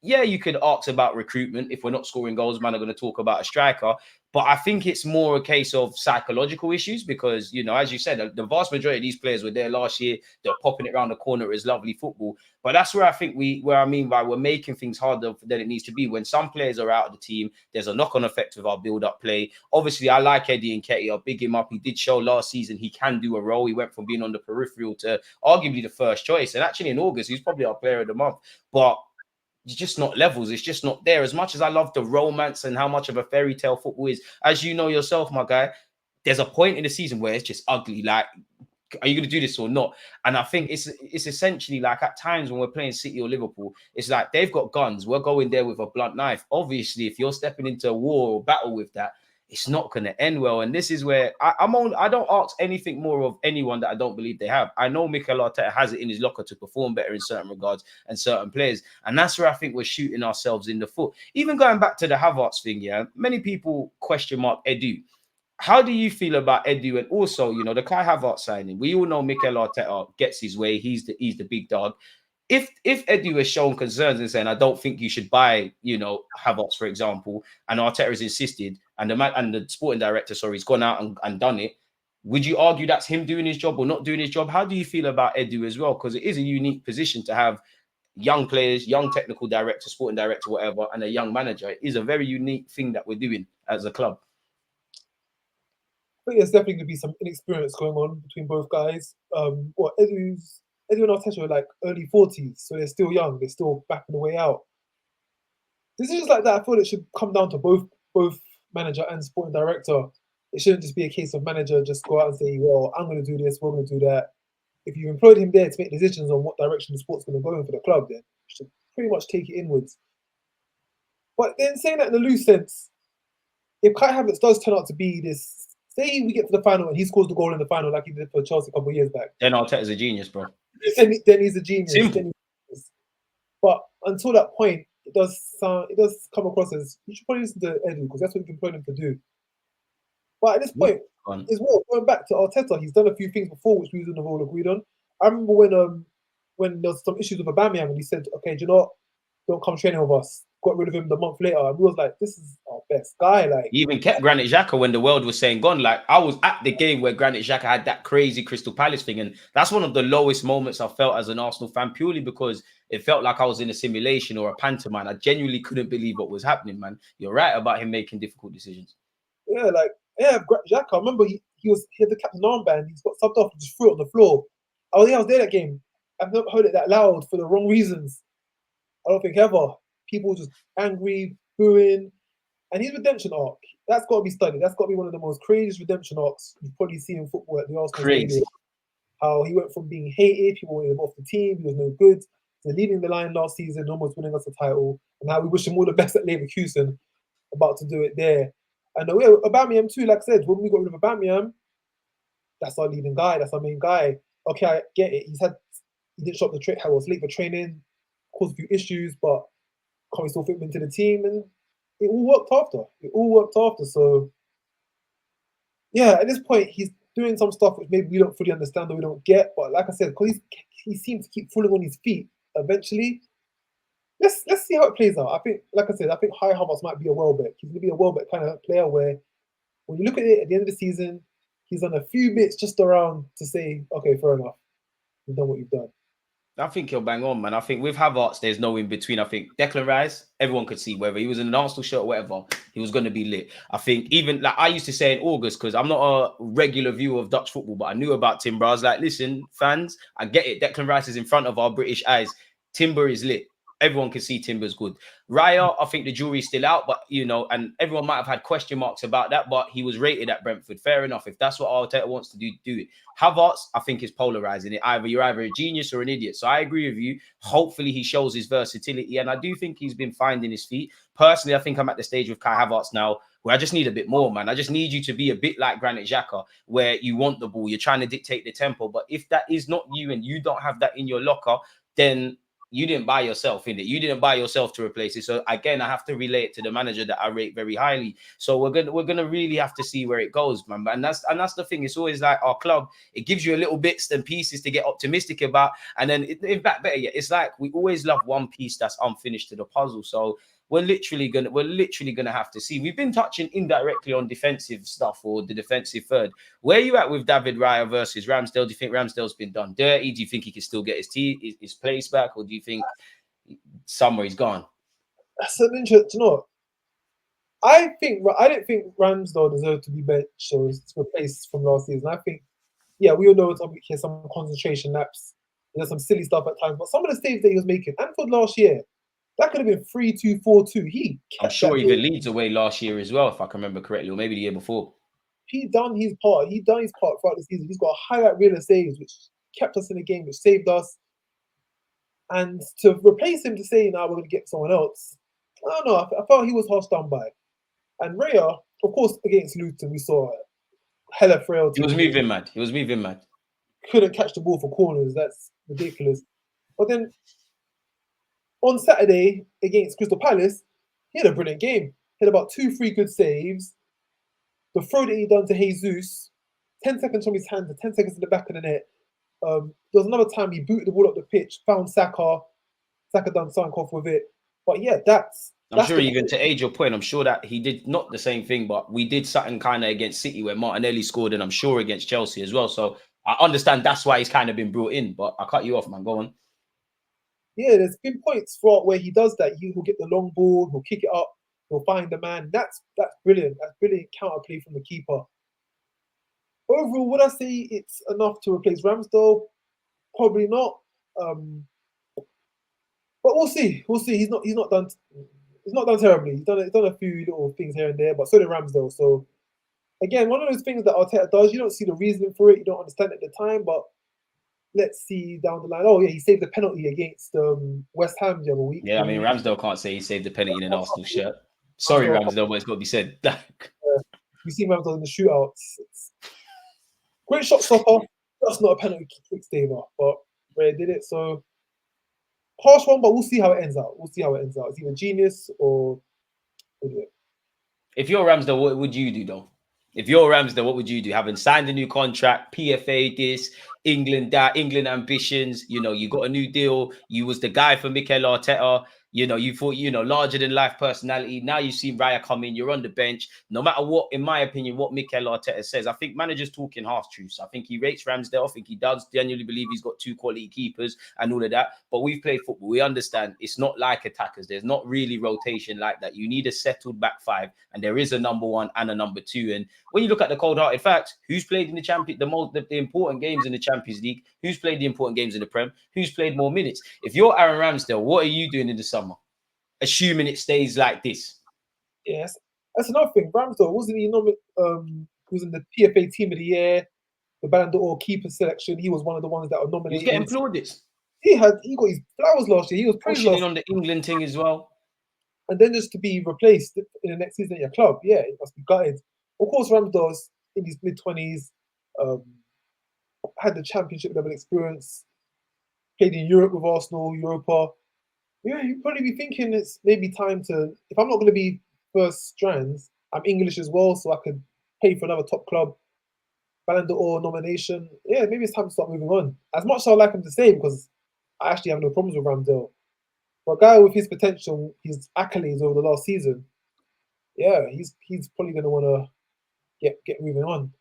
yeah, you could ask about recruitment. If we're not scoring goals, man, are going to talk about a striker. But I think it's more a case of psychological issues because, you know, as you said, the vast majority of these players were there last year. They're popping it around the corner as lovely football. But that's where I think where I mean by we're making things harder than it needs to be. When some players are out of the team, there's a knock-on effect with our build-up play. Obviously, I like Eddie and Ketia. I'll big him up. He did show last season he can do a role. He went from being on the peripheral to arguably the first choice. And actually in August, he's probably our player of the month. But it's just not levels. It's just not there. As much as I love the romance and how much of a fairy tale football is, as you know yourself, my guy, there's a point in the season where it's just ugly. Like, are you going to do this or not? And I think it's essentially like at times when we're playing City or Liverpool, it's like they've got guns. We're going there with a blunt knife. Obviously, if you're stepping into a war or battle with that, it's not going to end well. And this is where I don't ask anything more of anyone that I don't believe they have. I know Mikel Arteta has it in his locker to perform better in certain regards and certain players. And that's where I think we're shooting ourselves in the foot. Even going back to the Havertz thing, yeah, many people question mark Edu. How do you feel about Edu and also, you know, the Kai Havertz signing? We all know Mikel Arteta gets his way. He's the big dog. If Edu has shown concerns and saying, I don't think you should buy, you know, Havertz, for example, and Arteta has insisted, and the sporting director, sorry, has gone out and done it, would you argue that's him doing his job or not doing his job? How do you feel about Edu as well? Because it is a unique position to have young players, young technical director, sporting director, whatever, and a young manager. It is a very unique thing that we're doing as a club. I think there's definitely going to be some inexperience going on between both guys. Edu and Arteta are like early 40s, so they're still young. They're still backing the way out. Decisions like that, I feel it should come down to both manager and sporting director. It shouldn't just be a case of manager just go out and say, well, I'm going to do this, we're going to do that. If you employed him there to make decisions on what direction the sport's going to go in for the club, then you should pretty much take it inwards. But then saying that in a loose sense, if Kai Havertz does turn out to be this, say we get to the final and he scores the goal in the final like he did for Chelsea a couple of years back. Then Arteta's a genius, bro. Then he's a genius. Simple. But until that point, it does come across as you should probably listen to Edu because that's what you can employ him to do. But at this point, as well, going back to Arteta, he's done a few things before which we wouldn't have all agreed on. I remember when there was some issues with Aubameyang and he said, okay, do you know what? Don't come training with us. Got rid of him the month later. And we was like, this is our best guy. Like, he even kept Granit Xhaka when the world was saying gone. Like, I was at the game where Granit Xhaka had that crazy Crystal Palace thing. And that's one of the lowest moments I felt as an Arsenal fan, purely because it felt like I was in a simulation or a pantomime. I genuinely couldn't believe what was happening, man. You're right about him making difficult decisions. Yeah, Xhaka, I remember he had the captain armband. He's got subbed off and just threw it on the floor. I was there that game. I've never heard it that loud for the wrong reasons. I don't think ever. People just angry, booing. And his redemption arc, that's got to be studied. That's got to be one of the most craziest redemption arcs you've probably seen in football at the Arsenal Stadium. How he went from being hated, people wanted him off the team, he was no good, to leading the line last season, almost winning us a title. And now we wish him all the best at Leverkusen, about to do it there. And Aubameyang too, like I said, when we got rid of Aubameyang, that's our leading guy, that's our main guy. Okay, I get it. He didn't show up the trick, I was late for training, caused a few issues, but can't we still fit him into the team? And it all worked after. So, yeah, at this point, he's doing some stuff which maybe we don't fully understand or we don't get. But like I said, because he seems to keep falling on his feet eventually, let's see how it plays out. I think, like I said, Kai Havertz might be a Welbeck. He's going to be a Welbeck kind of player where when you look at it at the end of the season, he's done a few bits just around to say, okay, fair enough. You've done what you've done. I think he'll bang on, man. I think with Havertz, there's no in between. I think Declan Rice, everyone could see whether he was in an Arsenal shirt or whatever, he was going to be lit. I think even like I used to say in August, because I'm not a regular viewer of Dutch football, but I knew about Timber. I was like, listen, fans, I get it. Declan Rice is in front of our British eyes. Timber is lit. Everyone can see Timber's good. Raya, I think the jury's still out, but you know, and everyone might have had question marks about that, but he was rated at Brentford. Fair enough. If that's what Arteta wants to do, do it. Havertz, I think, is polarizing it. You're either a genius or an idiot. So I agree with you. Hopefully he shows his versatility, and I do think he's been finding his feet. Personally, I think I'm at the stage with Kai Havertz now where I just need a bit more, man. I just need you to be a bit like Granit Xhaka, where you want the ball, you're trying to dictate the tempo. But if that is not you and you don't have that in your locker, then you didn't buy yourself in it. You didn't buy yourself to replace it. So again, I have to relate it to the manager that I rate very highly. So we're gonna really have to see where it goes, man. And that's the thing. It's always like our club. It gives you a little bits and pieces to get optimistic about. And then in fact, better yet, it's like we always love one piece that's unfinished to the puzzle. So we're literally gonna have to see. We've been touching indirectly on defensive stuff or the defensive third. Where are you at with David Raya versus Ramsdale? Do you think Ramsdale's been done dirty? Do you think he can still get his place back, or do you think somewhere he's gone? That's an interesting. You know, I didn't think Ramsdale deserved to be benched or replaced from last season. I think, yeah, we all know he has some concentration lapse. There's some silly stuff at times, but some of the saves that he was making, and for last year, That could have been 3-2, 4-2. I'm sure even Leeds away last year as well, if I can remember correctly, or maybe the year before. He done his part. He done his part throughout the season. He's got a highlight reel of saves, which kept us in the game, which saved us. And to replace him to say, now we're going to get someone else, I don't know. I felt he was harsh done by. And Raya, of course, against Luton, we saw hella frailty. He was moving mad. He was moving mad. Couldn't catch the ball for corners. That's ridiculous. But then on Saturday against Crystal Palace, he had a brilliant game. He had about 2-3 good saves. The throw that he done to Jesus, 10 seconds from his hand to 10 seconds in the back of the net. There was another time he booted the ball up the pitch, found Saka. Saka done something off with it. But yeah, I'm sure even to aid your point, I'm sure that he did not the same thing, but we did something kind of against City where Martinelli scored, and I'm sure against Chelsea as well. So I understand that's why he's kind of been brought in, but I cut you off, man. Go on. Yeah, there's been points throughout where he does that. He'll get the long ball, he'll kick it up, he'll find the man. That's brilliant. That's brilliant counterplay from the keeper. Overall, would I say it's enough to replace Ramsdale? Probably not. But we'll see. We'll see. He's not done terribly. He's done a few little things here and there, but so did Ramsdale. So again, one of those things that Arteta does, you don't see the reasoning for it, you don't understand it at the time, but let's see down the line. Oh yeah, he saved the penalty against West Ham the other week. Yeah, I mean Ramsdale can't say he saved the penalty in an Arsenal shirt. Sorry, Ramsdale, but it's got to be said. You see Ramsdale in the shootouts. Great shot stopper. That's not a penalty kick saver, but Ray did it. So harsh one, but we'll see how it ends out. It's either genius or we'll do it. If you're Ramsdale, what would you do though? If you're Ramsdale, what would you do? Having signed a new contract, PFA this, England that, England ambitions, you know, you got a new deal. You was the guy for Mikel Arteta. You know, you thought, you know, larger than life personality. Now you see Raya come in, you're on the bench. No matter what, in my opinion, what Mikel Arteta says, I think managers talking half truths. I think he rates Ramsdale. I think he does genuinely believe he's got 2 quality keepers and all of that. But we've played football. We understand it's not like attackers. There's not really rotation like that. You need a settled back 5, and there is a number 1 and a number 2. And when you look at the cold-hearted facts, who's played in the important games in the Champions League? Who's played the important games in the Prem? Who's played more minutes? If you're Aaron Ramsdale, what are you doing in the summer? Assuming it stays like this. Yes, that's another thing. Ramsdale wasn't he was in the PFA Team of the Year, the Ballon d'Or keeper selection. He was one of the ones that were nominated. He was getting plaudits. He got his flowers last year. He was praised on the England thing as well. And then just to be replaced in the next season at your club, yeah, it must be gutted. Of course, Ramsdale's in his mid-20s, had the championship level experience, played in Europe with Arsenal, Europa. Yeah, you'd probably be thinking it's maybe time to, if I'm not going to be first strands, I'm English as well, so I could pay for another top club, Ballon d'Or nomination. Yeah, maybe it's time to start moving on. As much as I'd like him to stay, because I actually have no problems with Ramsdale. But a guy with his potential, his accolades over the last season, yeah, he's probably going to want to get moving on.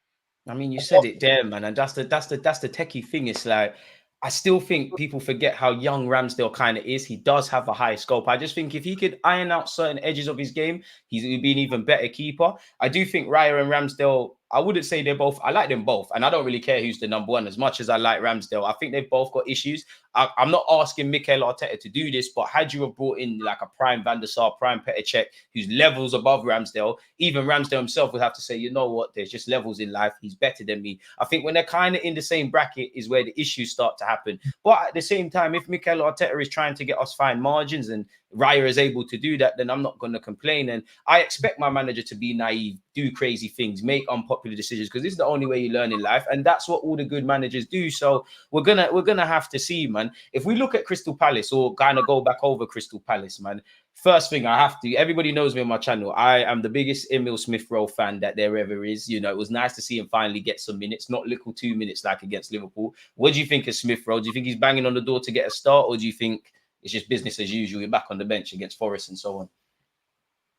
I mean, you said it there, man, and that's the techie thing. It's like, I still think people forget how young Ramsdale kind of is. He does have a high scope. I just think if he could iron out certain edges of his game, he'd be an even better keeper. I do think Raya and Ramsdale, I wouldn't say they're both. I like them both, and I don't really care who's the number 1 as much as I like Ramsdale. I think they've both got issues. I'm not asking Mikel Arteta to do this, but had you have brought in like a prime Van der Sar, prime Petr Cech, who's levels above Ramsdale, even Ramsdale himself would have to say, you know what, there's just levels in life. He's better than me. I think when they're kind of in the same bracket is where the issues start to happen. But at the same time, if Mikel Arteta is trying to get us fine margins and Raya is able to do that, then I'm not going to complain. And I expect my manager to be naive, do crazy things, make unpopular decisions, because this is the only way you learn in life, and that's what all the good managers do. So we're gonna have to see, man. If we look at Crystal Palace, or kind of go back over Crystal Palace, man, first thing I have to, everybody knows me on my channel, I am the biggest Emil Smith-Rowe fan that there ever is. You know, it was nice to see him finally get some minutes, not little 2 minutes like against Liverpool. What do you think of Smith-Rowe? Do you think he's banging on the door to get a start, or do you think it's just business as usual? You're back on the bench against Forest and so on.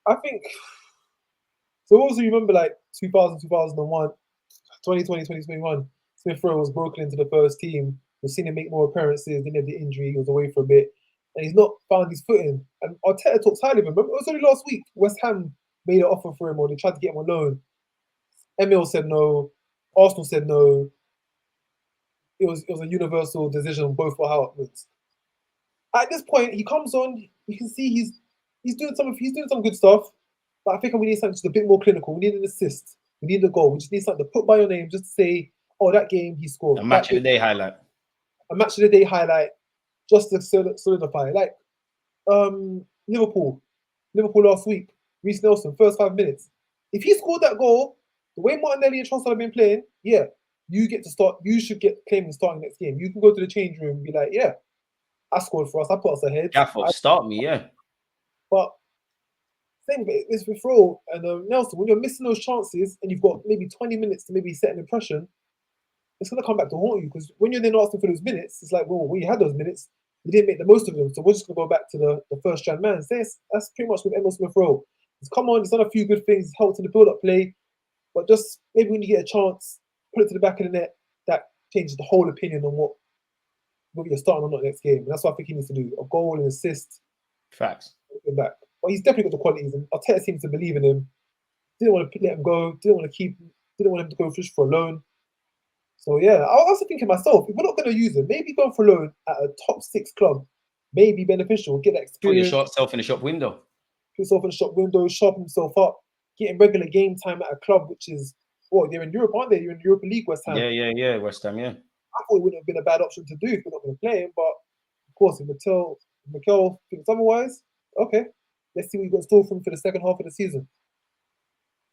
I think so. Also, remember like 2000, 2001, 2020, 2021, Smith-Rowe was broken into the first team. We've seen him make more appearances. Then he had the injury. He was away for a bit, and he's not found his footing. And Arteta talks highly of him. Remember, it was only last week West Ham made an offer for him, or they tried to get him on loan. Emil said no. Arsenal said no. It was a universal decision on both departments. At this point, he comes on. you can see he's doing some good stuff. But I think we need something just a bit more clinical. We need an assist. We need a goal. We just need something to put by your name just to say, oh, that game he scored. A match of the day highlight. A match of the day highlight, just to solidify. Like Liverpool last week, Reece Nelson, first 5 minutes. If he scored that goal, the way Martinelli and Trossard have been playing, yeah, you get to start. You should get claiming starting next game. You can go to the change room and be like, yeah, I scored for us. I put us ahead. Start me, yeah. But same it's with Fro and Nelson. When you're missing those chances and you've got maybe 20 minutes to maybe set an impression, it's going to come back to haunt you. Because when you're then asking for those minutes, it's like, well, when you had those minutes, you didn't make the most of them. So we're just going to go back to the first strand man. So that's pretty much with Emil Smith Rowe. He's come on, he's done a few good things, he's helped in the build-up play. But just maybe when you get a chance, put it to the back of the net, that changes the whole opinion on whether you're starting or not next game. And that's what I think he needs to do. A goal, an assist. Facts. Back. But he's definitely got the qualities, and Arteta seems to believe in him. Didn't want to let him go. Didn't want him to go fish for a loan. So yeah, I was also thinking myself, if we're not going to use him, maybe going for a loan at a top 6 club may be beneficial. Get that experience. Put yourself in the shop window. Put yourself in the shop window. Sharpen himself up. Getting regular game time at a club, which is they're in Europe, aren't they? You're in the Europa League, West Ham. Yeah, West Ham. Yeah. I thought it wouldn't have been a bad option to do if we're not going to play him, but of course, if Mikel thinks otherwise, okay. Let's see what you've got in store for him for the second half of the season.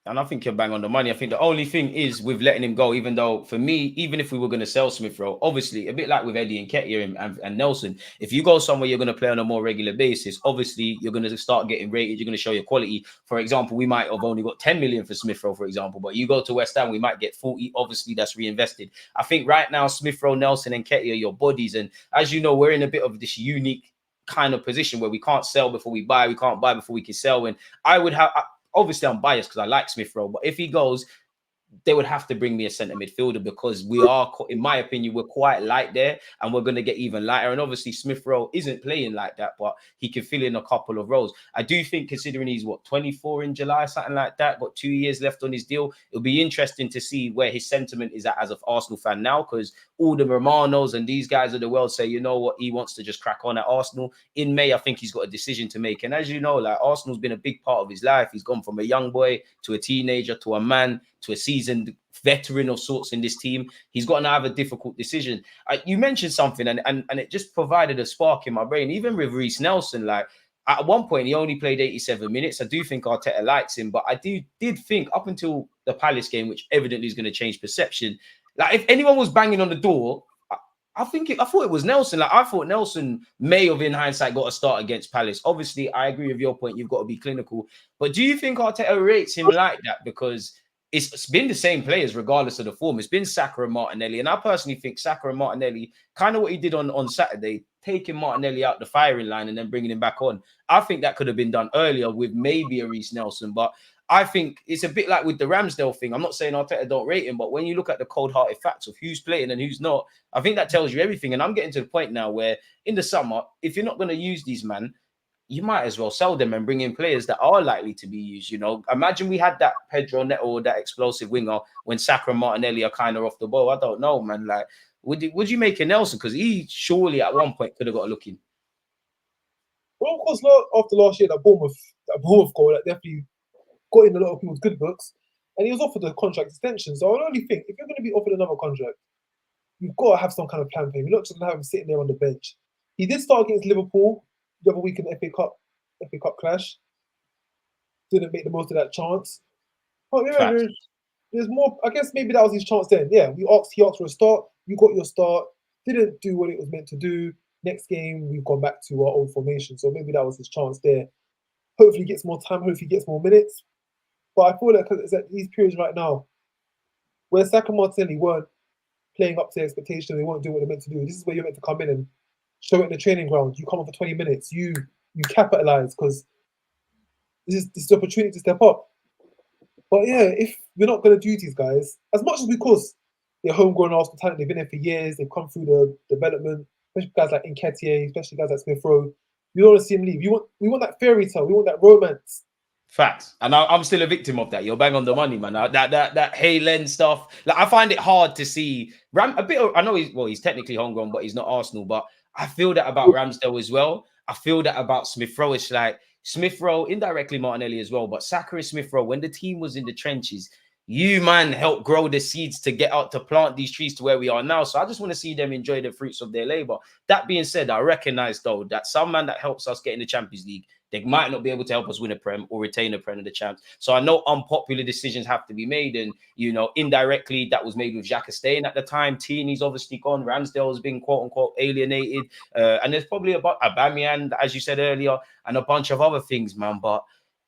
And I think you're bang on the money. I think the only thing is with letting him go, even though for me, even if we were going to sell Smith Rowe, obviously a bit like with Eddie and Nketiah and Nelson, if you go somewhere you're going to play on a more regular basis, obviously you're going to start getting rated. You're going to show your quality. For example, we might have only got 10 million for Smith Rowe, for example, but you go to West Ham, we might get 40. Obviously, that's reinvested. I think right now, Smith Rowe, Nelson, and Nketiah are your bodies. And as you know, we're in a bit of this unique kind of position where we can't sell before we buy. We can't buy before we can sell. And I would have... Obviously, I'm biased because I like Smith Rowe, but if he goes, they would have to bring me a centre midfielder because we are, in my opinion, we're quite light there and we're going to get even lighter. And obviously, Smith Rowe isn't playing like that, but he can fill in a couple of roles. I do think, considering he's 24 in July, something like that, got 2 years left on his deal, it'll be interesting to see where his sentiment is at as an Arsenal fan now, because all the Romanos and these guys of the world say, you know what, he wants to just crack on at Arsenal. In May, I think he's got a decision to make. And as you know, like Arsenal's been a big part of his life. He's gone from a young boy to a teenager to a man to a seasoned veteran of sorts in this team. He's got to have a difficult decision. You mentioned something and it just provided a spark in my brain. Even with Reece Nelson, like at one point he only played 87 minutes. I do think Arteta likes him, but I did think up until the Palace game, which evidently is going to change perception, like if anyone was banging on the door, I thought it was Nelson. Like I thought Nelson may have, in hindsight, got a start against Palace. Obviously, I agree with your point. You've got to be clinical. But do you think Arteta rates him like that? Because it's been the same players regardless of the form. It's been Saka and Martinelli. And I personally think Saka and Martinelli, kind of what he did on Saturday, taking Martinelli out the firing line and then bringing him back on. I think that could have been done earlier with maybe a Reece Nelson. But I think it's a bit like with the Ramsdale thing. I'm not saying Arteta don't rate him, but when you look at the cold-hearted facts of who's playing and who's not, I think that tells you everything. And I'm getting to the point now where in the summer, if you're not going to use these, man, you might as well sell them and bring in players that are likely to be used. You know, imagine we had that Pedro Neto or that explosive winger when Saka and Martinelli are kind of off the ball. I don't know, man. Like, would you make a Nelson? Because he surely at one point could have got a look in. Well, of course, after last year, that Bournemouth goal, that definitely got in a lot of people's good books, and he was offered a contract extension. So I only think if you're going to be offered another contract, you've got to have some kind of plan for him. You're not just going to have him sitting there on the bench. He did start against Liverpool the other week in the FA Cup clash. Didn't make the most of that chance. But yeah, there's more. I guess maybe that was his chance then. Yeah, he asked for a start. You got your start. Didn't do what it was meant to do. Next game, we've gone back to our old formation. So maybe that was his chance there. Hopefully he gets more time. Hopefully he gets more minutes. But I feel like it's at these periods right now where Saka and Martinelli weren't playing up to their expectation, they weren't doing what they're meant to do. This is where you're meant to come in and show it in the training ground. You come on for 20 minutes. You capitalize because this is the opportunity to step up. But yeah, if we're not going to do these guys, as much as because they're homegrown Arsenal talent, they've been there for years, they've come through the development, especially guys like Nketiah, especially guys like Smith Rowe, you don't want to see him leave. We want that fairy tale. We want that romance. Facts. And I'm still a victim of that. You're bang on the money, man. That Hey Len stuff. Like I find it hard to see I know he's technically homegrown, but he's not Arsenal. But I feel that about Ramsdale as well. I feel that about Smith Rowe. It's like Smith Rowe, indirectly Martinelli as well, but Saka and Smith Rowe, when the team was in the trenches, you, man, helped grow the seeds to get out to plant these trees to where we are now. So I just want to see them enjoy the fruits of their labor. That being said, I recognize, though, that some man that helps us get in the Champions League, they might not be able to help us win a Prem or retain a Prem of the Champs. So I know unpopular decisions have to be made. And, you know, indirectly, that was made with Xhaka staying at the time. Toney's obviously gone. Ramsdale has been, quote-unquote, alienated. And there's probably about Aubameyang, as you said earlier, and a bunch of other things, man. But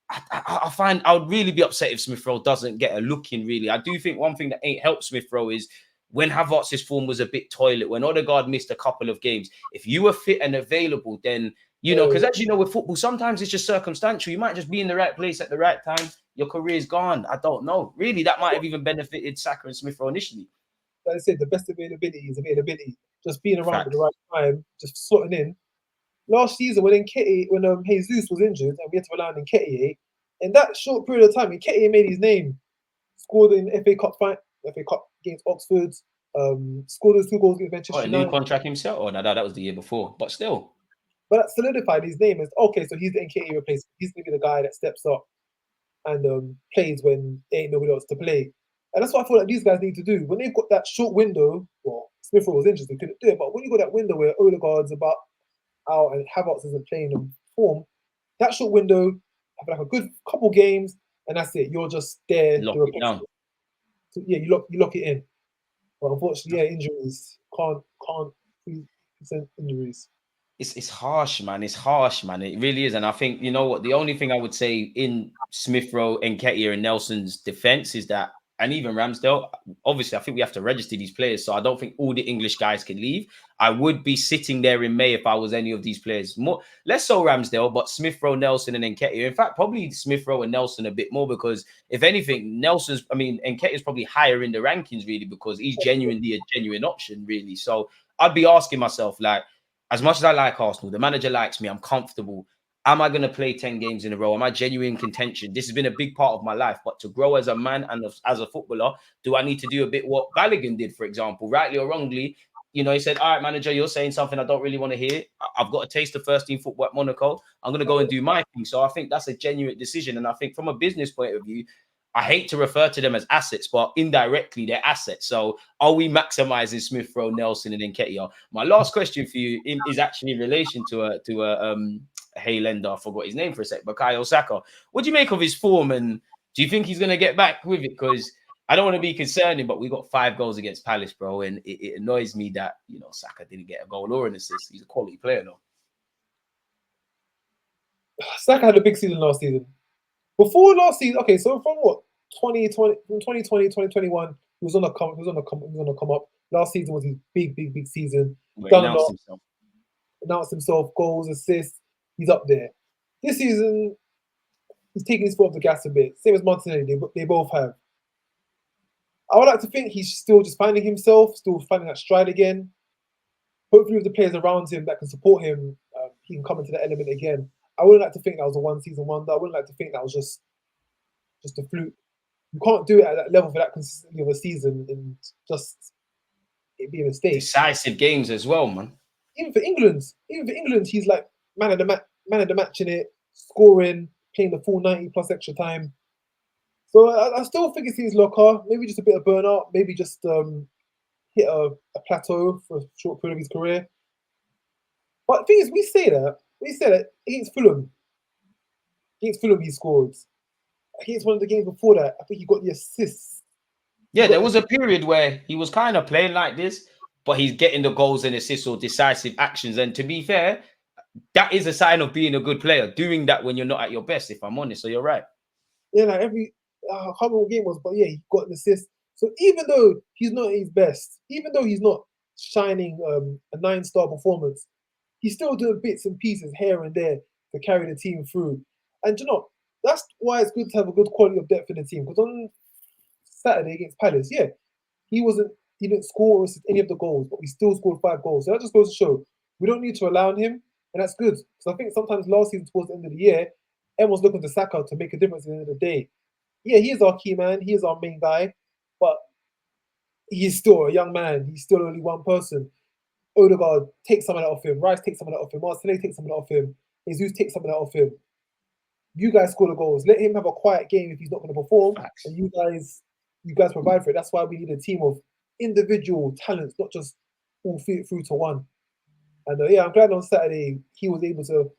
I find I would really be upset if Smith Rowe doesn't get a look in, really. I do think one thing that ain't helped Smith Rowe is when Havertz's form was a bit toilet, when Odegaard missed a couple of games, if you were fit and available, then, you know, because as you know, with football, sometimes it's just circumstantial. You might just be in the right place at the right time. Your career's gone. I don't know. Really, that might have even benefited Saka and Smith Rowe initially. Like I said, the best availability is availability. Just being around at the right time, just slotting in. Last season, when Jesus was injured and we had to rely on Nketiah, in that short period of time, Nketiah made his name. Scored in FA Cup against Oxford. Scored those 2 goals against Manchester A new United. contract himself? Oh, no, that was the year before. But still. But that solidified his name as, okay, so he's the Nketiah replacement. He's going to be the guy that steps up and plays when there ain't nobody else to play. And that's what I feel like these guys need to do. When they've got that short window, well, Smith Rowe was injured, they couldn't do it. But when you got that window where Odegaard's about out and Havertz isn't playing in form, that short window, have like a good couple games, and that's it. You're just there Lock to it down. So, yeah, you lock it in. But unfortunately, yeah, injuries can't present injuries. It's harsh, man. It's harsh, man. It really is. And I think, you know what, the only thing I would say in Smith Rowe, Nketiah, and Nelson's defense is that, and even Ramsdale, obviously, I think we have to register these players. So I don't think all the English guys can leave. I would be sitting there in May if I was any of these players. More, less so Ramsdale, but Smith Rowe, Nelson, and Nketiah. In fact, probably Smith Rowe and Nelson a bit more because, if anything, Nketiah is probably higher in the rankings, really, because he's genuinely a genuine option, really. So I'd be asking myself, like, as much as I like Arsenal, the manager likes me, I'm comfortable. Am I going to play 10 games in a row? Am I genuine contention? This has been a big part of my life. But to grow as a man and as a footballer, do I need to do a bit what Balogun did, for example? Rightly or wrongly, you know, he said, all right, manager, you're saying something I don't really want to hear. I've got a taste of first-team football at Monaco. I'm going to go and do my thing. So I think that's a genuine decision. And I think from a business point of view, I hate to refer to them as assets, but indirectly they're assets. So are we maximizing Smith Rowe, Nelson, and Nketiah? My last question for you is actually in relation to a Haylender. I forgot his name for a sec, Bukayo Saka. What do you make of his form, and do you think he's going to get back with it? Because I don't want to be concerning, but we got 5 goals against Palace, bro, and it annoys me that, you know, Saka didn't get a goal or an assist. He's a quality player, though. Saka had a big season last season. Before last season, okay, so from what 2020, 2021, he was on a come up. Last season was his big season. Announced himself, goals, assists. He's up there. This season, he's taking his foot off the gas a bit. Same as Martinelli, they both have. I would like to think he's still just finding himself, still finding that stride again. Hopefully, with the players around him that can support him, he can come into the element again. I wouldn't like to think that was a one-season wonder. I wouldn't like to think that was just a fluke. You can't do it at that level for that consistently of a season and just it be a mistake. Decisive games as well, man. Even for England, he's like man of the match in it, scoring, playing the full 90 plus extra time. So I still think it's his locker. Maybe just a bit of burnout. Maybe just hit a plateau for a short period of his career. But the thing is, we say that against Fulham. Against Fulham, he scored. Against one of the games before that, I think he got the assists. Yeah, there was a period where he was kind of playing like this, but he's getting the goals and assists or decisive actions. And to be fair, that is a sign of being a good player, doing that when you're not at your best, if I'm honest. So you're right. Yeah, like I can't remember what game was, but yeah, he got an assist. So even though he's not at his best, even though he's not shining a 9-star performance, he's still doing bits and pieces here and there to carry the team through. And you know, that's why it's good to have a good quality of depth in the team. Because on Saturday against Palace, yeah, he didn't score or assist any of the goals, but we still scored 5 goals. So that just goes to show we don't need to rely on him, and that's good. Because I think sometimes last season towards the end of the year, everyone's looking to Saka to make a difference at the end of the day. Yeah, he is our key man, he is our main guy, but he's still a young man. He's still only one person. Odegaard takes some of that off him, Rice takes some of that off him, Martinelli takes some of that off him, Jesus takes some of that off him. You guys score the goals. Let him have a quiet game if he's not going to perform, and you guys provide for it. That's why we need a team of individual talents, not just all feed it through to one. And yeah, I'm glad on Saturday he was able to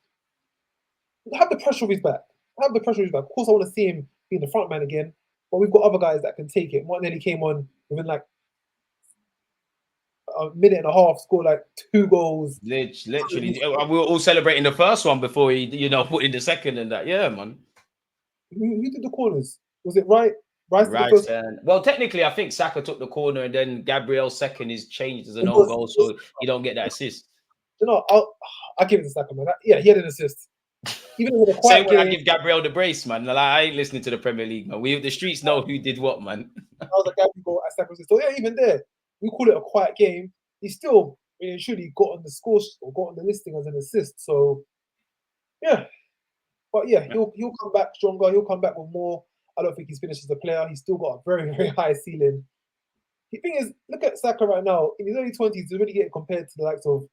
have the pressure of his back. Have the pressure of his back. Of course, I want to see him being the front man again, but we've got other guys that can take it. Martinelli came on within like a minute and a half, scored like 2 goals. Literally, we were all celebrating the first one before he, put in the second and that. Yeah, man. Who did the corners? Was it Rice? Rice. Well, technically, I think Saka took the corner, and then Gabriel's second is changed as an own goal, so you don't get that assist. You know, I'll give it to Saka, man. Yeah, he had an assist. Even with a Same quiet way game, I give Gabriel the brace, man. Like, I ain't listening to the Premier League, man. The streets know who did what, man. I was like, Gabriel goal at Saka's assist. So yeah, even there, we call it a quiet game. He still surely got on the score or got on the listing as an assist. So yeah, but yeah, he'll come back stronger. He'll come back with more. I don't think he's finished as a player. He's still got a very, very high ceiling. The thing is, look at Saka right now. In his early 20s, he's already getting compared to the likes of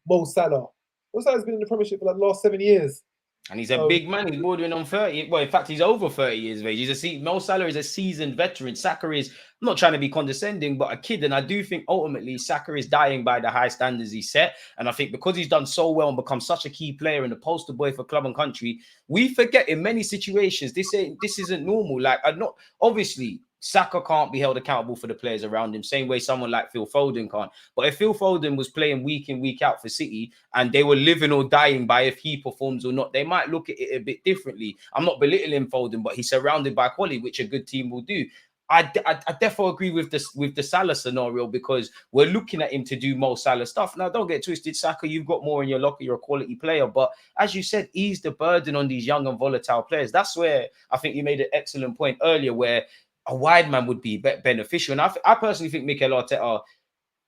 Mo Salah. Mo Salah's been in the Premiership for like the last 7 years. And he's a big man. He's bordering on 30. Well, in fact, he's over 30 years of age. Mo Salah is a seasoned veteran. Saka is, I'm not trying to be condescending, but a kid. And I do think ultimately Saka is dying by the high standards he set. And I think because he's done so well and become such a key player and the poster boy for club and country, we forget in many situations this isn't normal. Like, obviously Saka can't be held accountable for the players around him, same way someone like Phil Foden can't. But if Phil Foden was playing week in, week out for City and they were living or dying by if he performs or not, they might look at it a bit differently. I'm not belittling Foden, but he's surrounded by quality, which a good team will do. I definitely agree with the Salah scenario because we're looking at him to do Mo Salah stuff. Now, don't get twisted, Saka, you've got more in your locker. You're a quality player. But as you said, ease the burden on these young and volatile players. That's where I think you made an excellent point earlier where a wide man would be beneficial. And I personally think Mikel Arteta,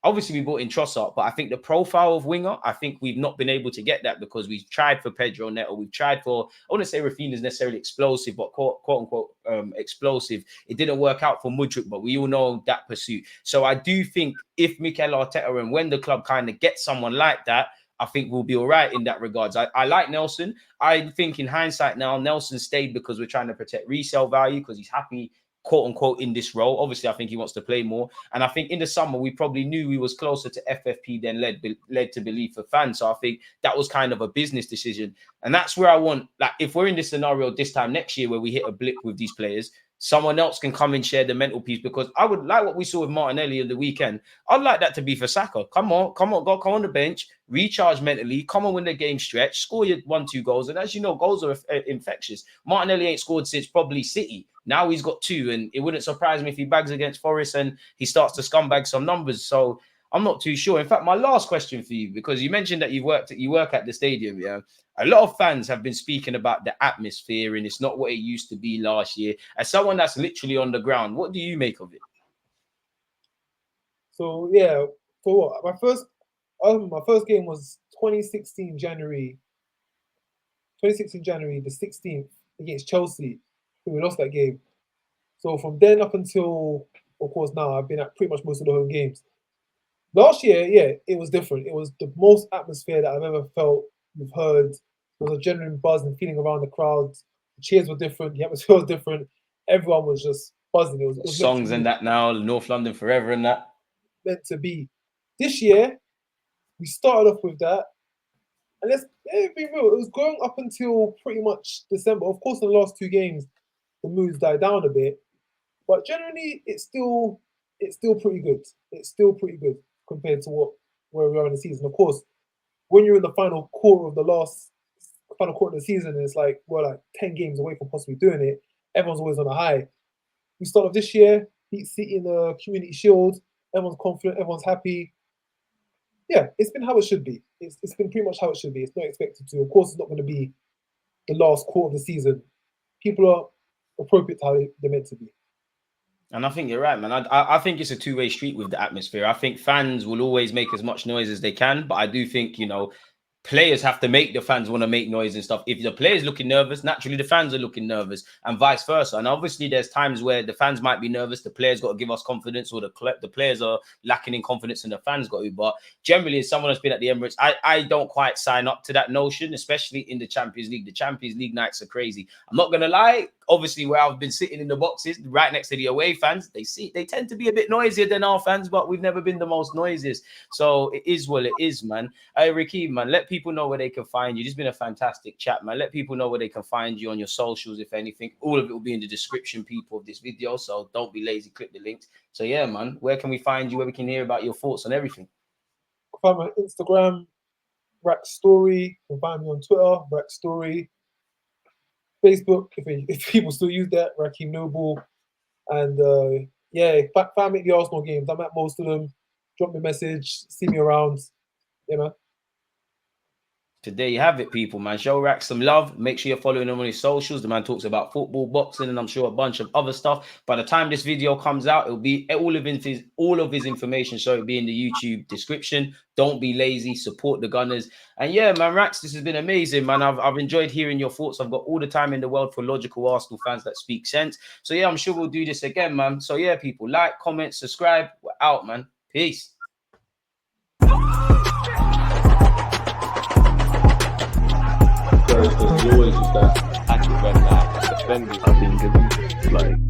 obviously we brought in Trossard, but I think the profile of winger, I think we've not been able to get that because we've tried for Pedro Neto, we've tried for, I wouldn't say Rafinha's necessarily explosive, but quote unquote explosive. It didn't work out for Mudryk, but we all know that pursuit. So I do think if Mikel Arteta and when the club kind of gets someone like that, I think we'll be all right in that regards. I like Nelson. I think in hindsight now, Nelson stayed because we're trying to protect resale value because he's happy, quote unquote, in this role. Obviously, I think he wants to play more. And I think in the summer, we probably knew we was closer to FFP than led to belief for fans. So I think that was kind of a business decision. And that's where I want, like, if we're in this scenario this time next year where we hit a blip with these players, someone else can come and share the mental piece because I would like what we saw with Martinelli on the weekend. I'd like that to be for Saka. Come on, come on the bench, recharge mentally, come on when the game stretch, score your 1-2 goals. And as you know, goals are infectious. Martinelli ain't scored since probably City. Now he's got 2, and it wouldn't surprise me if he bags against Forest and he starts to scumbag some numbers. So I'm not too sure. In fact, my last question for you, because you mentioned that you work at the stadium, yeah. A lot of fans have been speaking about the atmosphere and it's not what it used to be last year. As someone that's literally on the ground, what do you make of it? So yeah, for what? My first game was 2016 January the 16th against Chelsea. We lost that game. So from then up until, of course, now I've been at pretty much most of the home games. Last year, yeah, it was different. It was the most atmosphere that I've ever felt. We've heard there was a genuine buzz and feeling around the crowd. The cheers were different. The atmosphere was different. Everyone was just buzzing. It was songs and that now, North London forever and that. Meant to be. This year, we started off with that. And let's be real, it was going up until pretty much December. Of course, in the last 2 games, the moods died down a bit. But generally, it's still pretty good. It's still pretty good compared to where we are in the season. Of course, when you're in the final quarter of the season, and it's like we're like 10 games away from possibly doing it. Everyone's always on a high. We start off this year, beat City in the Community Shield. Everyone's confident. Everyone's happy. Yeah, it's been how it should be. It's been pretty much how it should be. It's not expected to. Of course, it's not going to be the last quarter of the season. People are appropriate to how they're meant to be. And I think you're right, man. I think it's a two-way street with the atmosphere. I think fans will always make as much noise as they can, but I do think, players have to make the fans want to make noise and stuff. If the players looking nervous, naturally the fans are looking nervous, and vice versa. And obviously there's times where the fans might be nervous, the players got to give us confidence, or the players are lacking in confidence and the fans got to. But generally, as someone that's been at the Emirates, I don't quite sign up to that notion, especially in the Champions League. The Champions League nights are crazy. I'm not gonna lie. Obviously, where I've been sitting in the boxes right next to the away fans, they tend to be a bit noisier than our fans, but we've never been the most noisiest. So it is what it is, man. Hey, Rakeem, man, let people know where they can find you. This has been a fantastic chat, man. Let people know where they can find you on your socials, if anything. All of it will be in the description, people, of this video. So don't be lazy, click the links. So yeah, man, where can we find you? Where we can hear about your thoughts on everything? Find me on Instagram, Rack Story. You can find me on Twitter, Rack Story. Facebook, if people still use that, Rakeem Noble. And yeah, find me at the Arsenal games. I'm at most of them. Drop me a message, see me around. Yeah, man. So there you have it, people, man. Show Rack some love. Make sure you're following him on his socials. The man talks about football, boxing, and I'm sure a bunch of other stuff. By the time this video comes out, it'll be all of his information. So it'll be in the YouTube description. Don't be lazy. Support the Gunners. And yeah, man, Rax, this has been amazing, man. I've enjoyed hearing your thoughts. I've got all the time in the world for logical Arsenal fans that speak sense. So yeah, I'm sure we'll do this again, man. So yeah, people, like, comment, subscribe. We're out, man. Peace. He always used that active red flag, defending. I've been given like